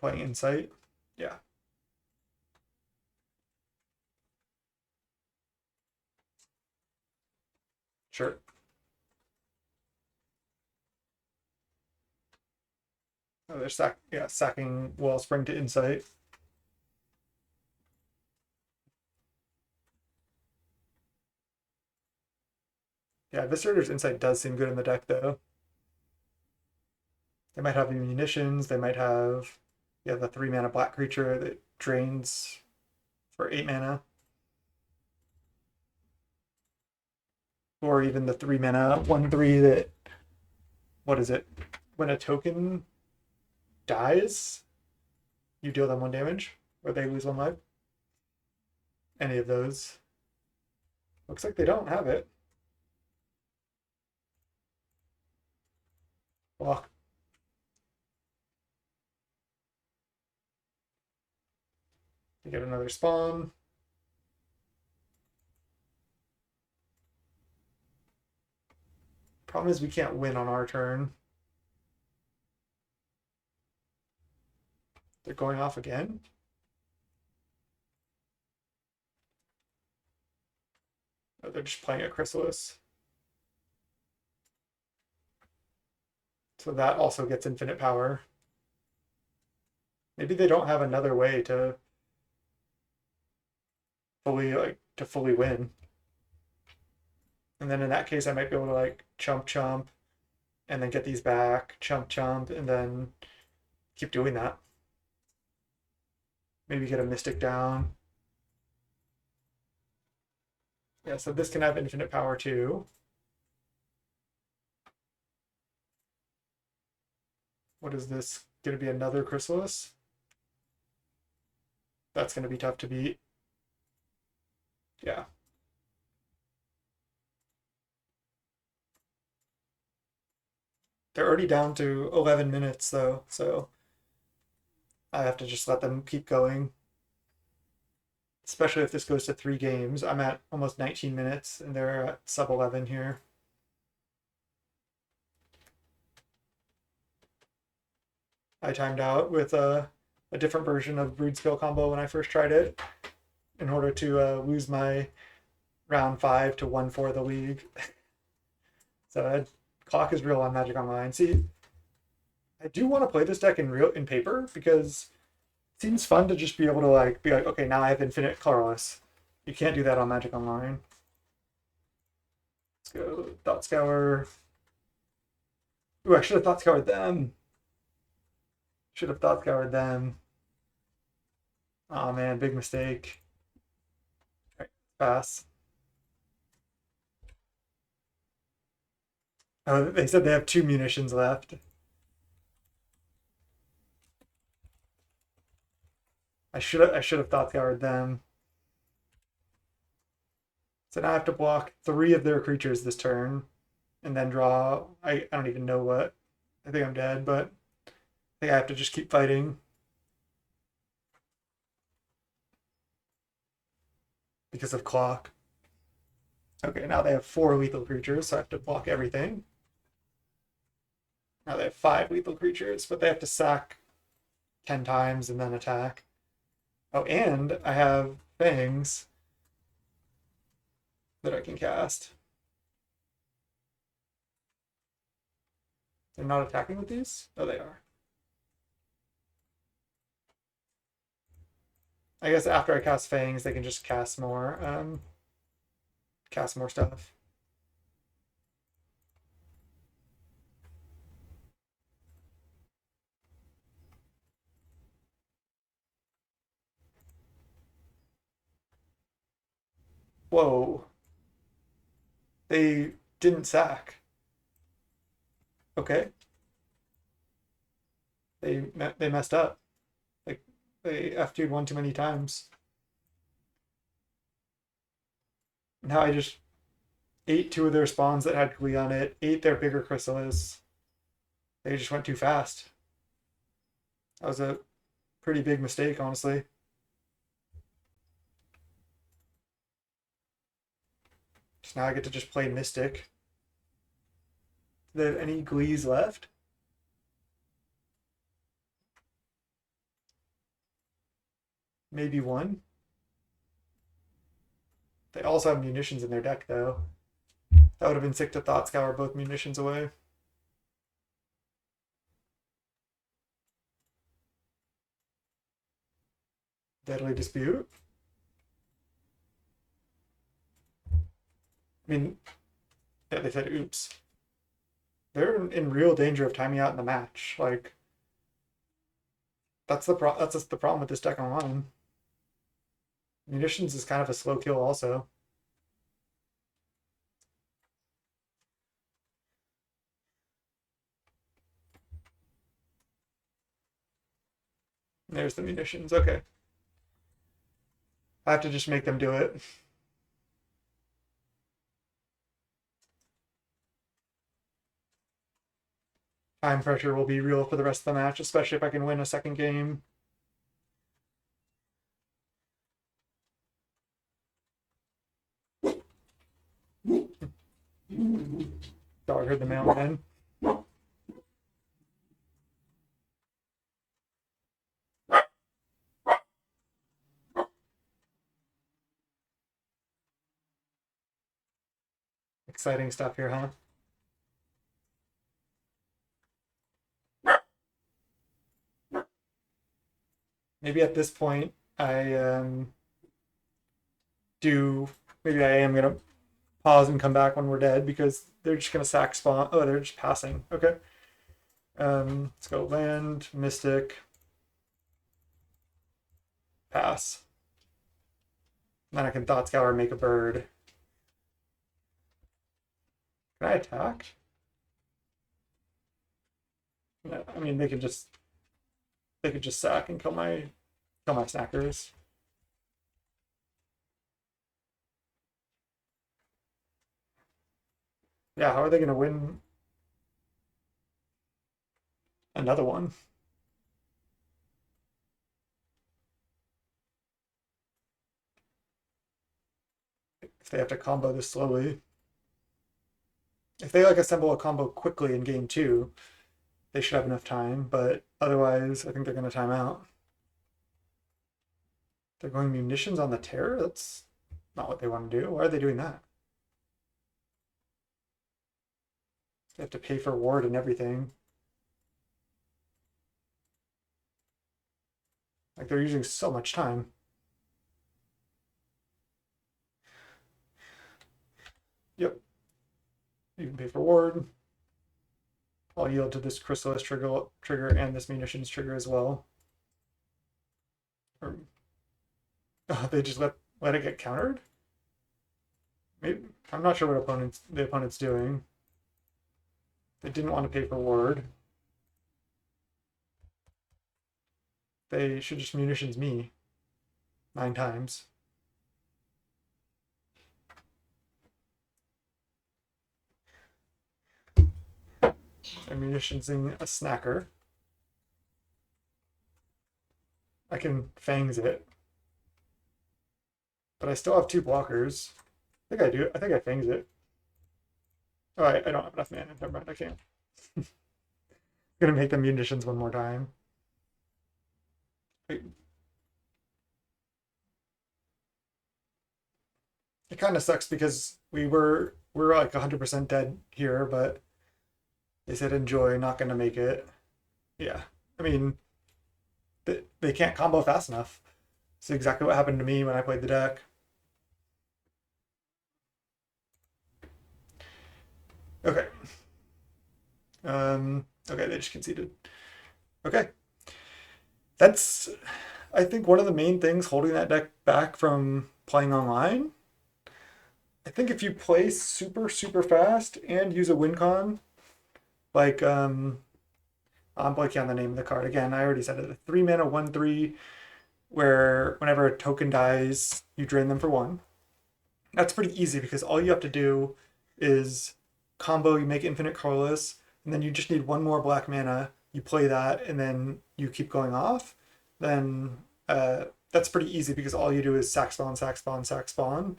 playing Insight. Yeah. Sure. Oh, they're sacking Wellspring to Insight. Yeah, Eviscerator's Insight does seem good in the deck though. They might have the munitions, they might have the 3 mana black creature that drains for 8 mana. Or even the 3 mana 1/3 that, what is it? When a token dies, you deal them 1 damage, or they lose 1 life. Any of those. Looks like they don't have it. Block. You get another spawn. Problem is we can't win on our turn. They're going off again. Oh, they're just playing a Chrysalis. So that also gets infinite power. Maybe they don't have another way to fully win. And then in that case I might be able to like chump and then get these back, chump, and then keep doing that. Maybe get a Mystic down. Yeah, so this can have infinite power too. What is this? Gonna be another Chrysalis? That's going to be tough to beat. Yeah. They're already down to 11 minutes though, so I have to just let them keep going. Especially if this goes to 3 games. I'm at almost 19 minutes and they're at sub 11 here. I timed out with a different version of Broodscale combo when I first tried it in order to lose my round 5 to 1-4 the league. So clock is real on Magic Online. See, I do want to play this deck in paper because it seems fun to just be able to like be like, okay, now I have infinite colorless. You can't do that on Magic Online. Let's go Thought Scour. Ooh, I should have Thought Scoured them. Should have Thought Scoured them. Oh man, big mistake. All right, pass. Oh, they said they have 2 munitions left. I should have Thought Scoured them. So now I have to block 3 of their creatures this turn, and then draw. I don't even know what. I think I'm dead, but I think I have to just keep fighting. Because of clock. Okay, now they have 4 lethal creatures, so I have to block everything. Now they have 5 lethal creatures, but they have to sack 10 times and then attack. Oh, and I have Fangs that I can cast. They're not attacking with these? Oh, they are. I guess after I cast Fangs, they can just cast more stuff. Whoa. They didn't sack. Okay. They messed up. Like they F2'd one too many times. Now I just ate 2 of their spawns that had Glee on it, ate their bigger Chrysalis. They just went too fast. That was a pretty big mistake, honestly. So now I get to just play Mystic. Do they have any Glees left? Maybe 1. They also have munitions in their deck, though. That would have been sick to Thought Scour both munitions away. Deadly Dispute. I mean, yeah, they said oops. They're in real danger of timing out in the match. Like, that's just the problem with this deck online. Munitions is kind of a slow kill, also. There's the munitions. Okay. I have to just make them do it. Time pressure will be real for the rest of the match, especially if I can win a second game. Dog heard the mailman. Exciting stuff here, huh? Maybe at this point I maybe I am gonna pause and come back when we're dead because they're just gonna sack spawn. Oh, they're just passing. Okay. Let's go land, Mystic, pass. Then I can Thought Scour, make a bird. Can I attack? No, I mean they could just sack and kill my snackers. Yeah, how are they going to win another one? If they have to combo this slowly. If they like assemble a combo quickly in game two, they should have enough time, but otherwise I think they're going to time out. They're going munitions on the terror? That's not what they want to do. Why are they doing that? They have to pay for ward and everything. Like they're using so much time. Yep. You can pay for ward. I'll yield to this Chrysalis trigger and this munitions trigger as well. Or they just let it get countered? Maybe I'm not sure what the opponent's doing. They didn't want to pay for ward. They should just munitions me 9 times. I'm munitionsing a snacker. I can fangs it. But I still have 2 blockers. I think I do. I think I fangs it. Oh, I don't have enough mana. Never mind, I can't. I'm gonna make the munitions one more time. Wait. It kind of sucks because we're like 100% dead here, but they said enjoy, not gonna make it. Yeah, I mean they can't combo fast enough. It's exactly what happened to me when I played the deck. Okay. Okay, they just conceded. Okay. That's, I think, one of the main things holding that deck back from playing online. I think if you play super, super fast and use a win con, like, I'm blanking on the name of the card. Again, I already said it. A 3 mana, 1/3, where whenever a token dies, you drain them for 1. That's pretty easy because all you have to do is combo, you make infinite colorless, and then you just need 1 more black mana. You play that, and then you keep going off. Then that's pretty easy because all you do is sack spawn, sack spawn, sack spawn,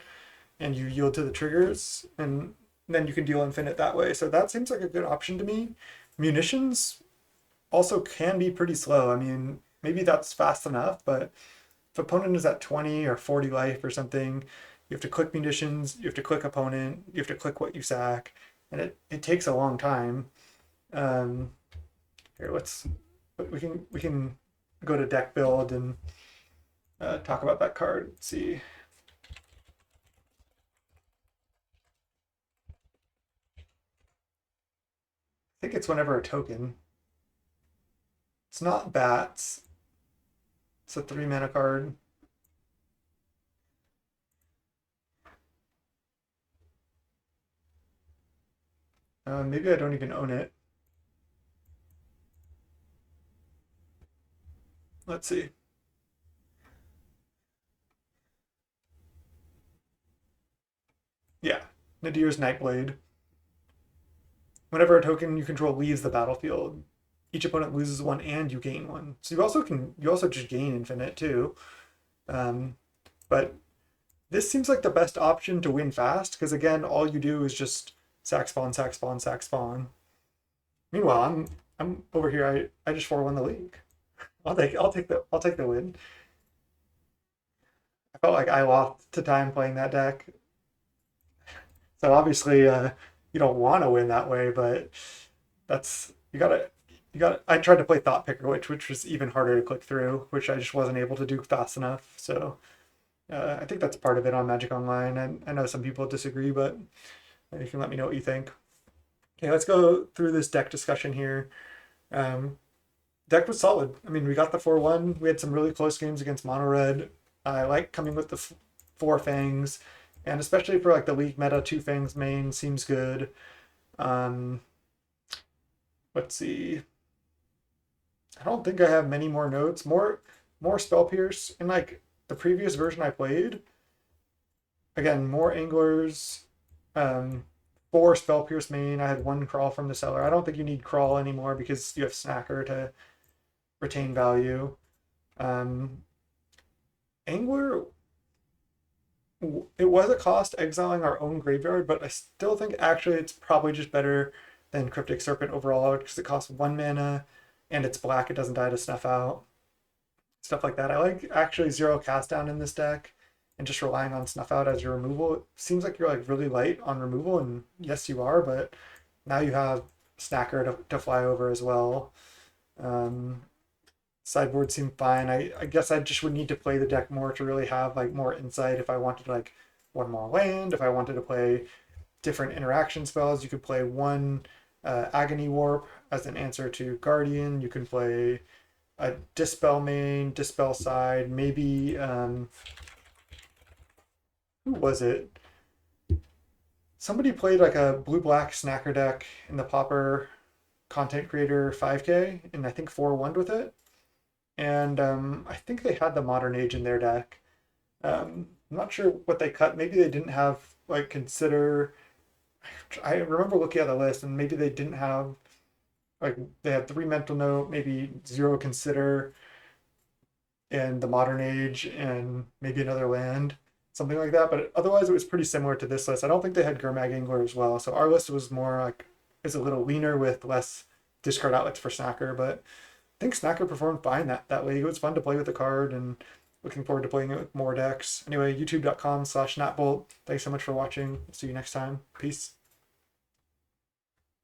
and you yield to the triggers, and then you can deal infinite that way. So that seems like a good option to me. Munitions also can be pretty slow. I mean, maybe that's fast enough, but if opponent is at 20 or 40 life or something, you have to click munitions, you have to click opponent, you have to click what you sack, and it takes a long time. Um, Here, we can go to deck build and talk about that card. Let's see. I think it's whenever a token. It's not bats. It's a 3 mana card. Maybe I don't even own it. Let's see. Yeah, Nadir's Nightblade. Whenever a token you control leaves the battlefield, each opponent loses 1 and you gain 1. So you also just gain infinite too. But this seems like the best option to win fast because again, all you do is just sack spawn, sack spawn, sack spawn. Meanwhile, I'm over here. I just 4-1 the league. I'll take the win. I felt like I lost to time playing that deck. So obviously, you don't want to win that way, but that's you gotta. I tried to play Thought Picker, which was even harder to click through, which I just wasn't able to do fast enough. So I think that's part of it on Magic Online. And I know some people disagree, but you can let me know what you think. Okay, let's go through this deck discussion here. Um, Deck was solid. I mean, we got the 4-1. We had some really close games against Mono Red. I like coming with the 4 Fangs, and especially for like the league meta, 2 Fangs main seems good. Um, let's see. I don't think I have many more notes. More Spell Pierce in like the previous version I played. Again, more anglers, um, 4 Spell Pierce main. I had 1 Crawl from the cellar. I don't think you need Crawl anymore because you have Snacker to retain value. Angler, it was a cost exiling our own graveyard, but I still think actually it's probably just better than Cryptic Serpent overall because it costs 1 mana and it's black. It doesn't die to snuff out. Stuff like that. I like actually 0 cast down in this deck and just relying on snuff out as your removal. It seems like you're like really light on removal, and yes you are, but now you have Snacker to fly over as well. Sideboard seemed fine. I guess I just would need to play the deck more to really have like more insight. If I wanted like 1 more land, if I wanted to play different interaction spells, you could play 1 Agony Warp as an answer to Guardian. You can play a Dispel main, Dispel side, maybe who was it? Somebody played like a blue-black Snacker deck in the Pauper content creator 5K, and I think 4-1'd with it. And I think they had the Modern Age in their deck. I'm not sure what they cut. Maybe they didn't have like consider. I remember looking at the list, and maybe they didn't have like they had 3 Mental Note, maybe 0 consider, and the Modern Age, and maybe another land, something like that. But otherwise, it was pretty similar to this list. I don't think they had Gurmag Angler as well. So our list was more like is a little leaner with less discard outlets for Snacker, but I think Snacker performed fine that league. It was fun to play with the card, and looking forward to playing it with more decks. Anyway, youtube.com/natbolt. Thanks so much for watching. See you next time. Peace.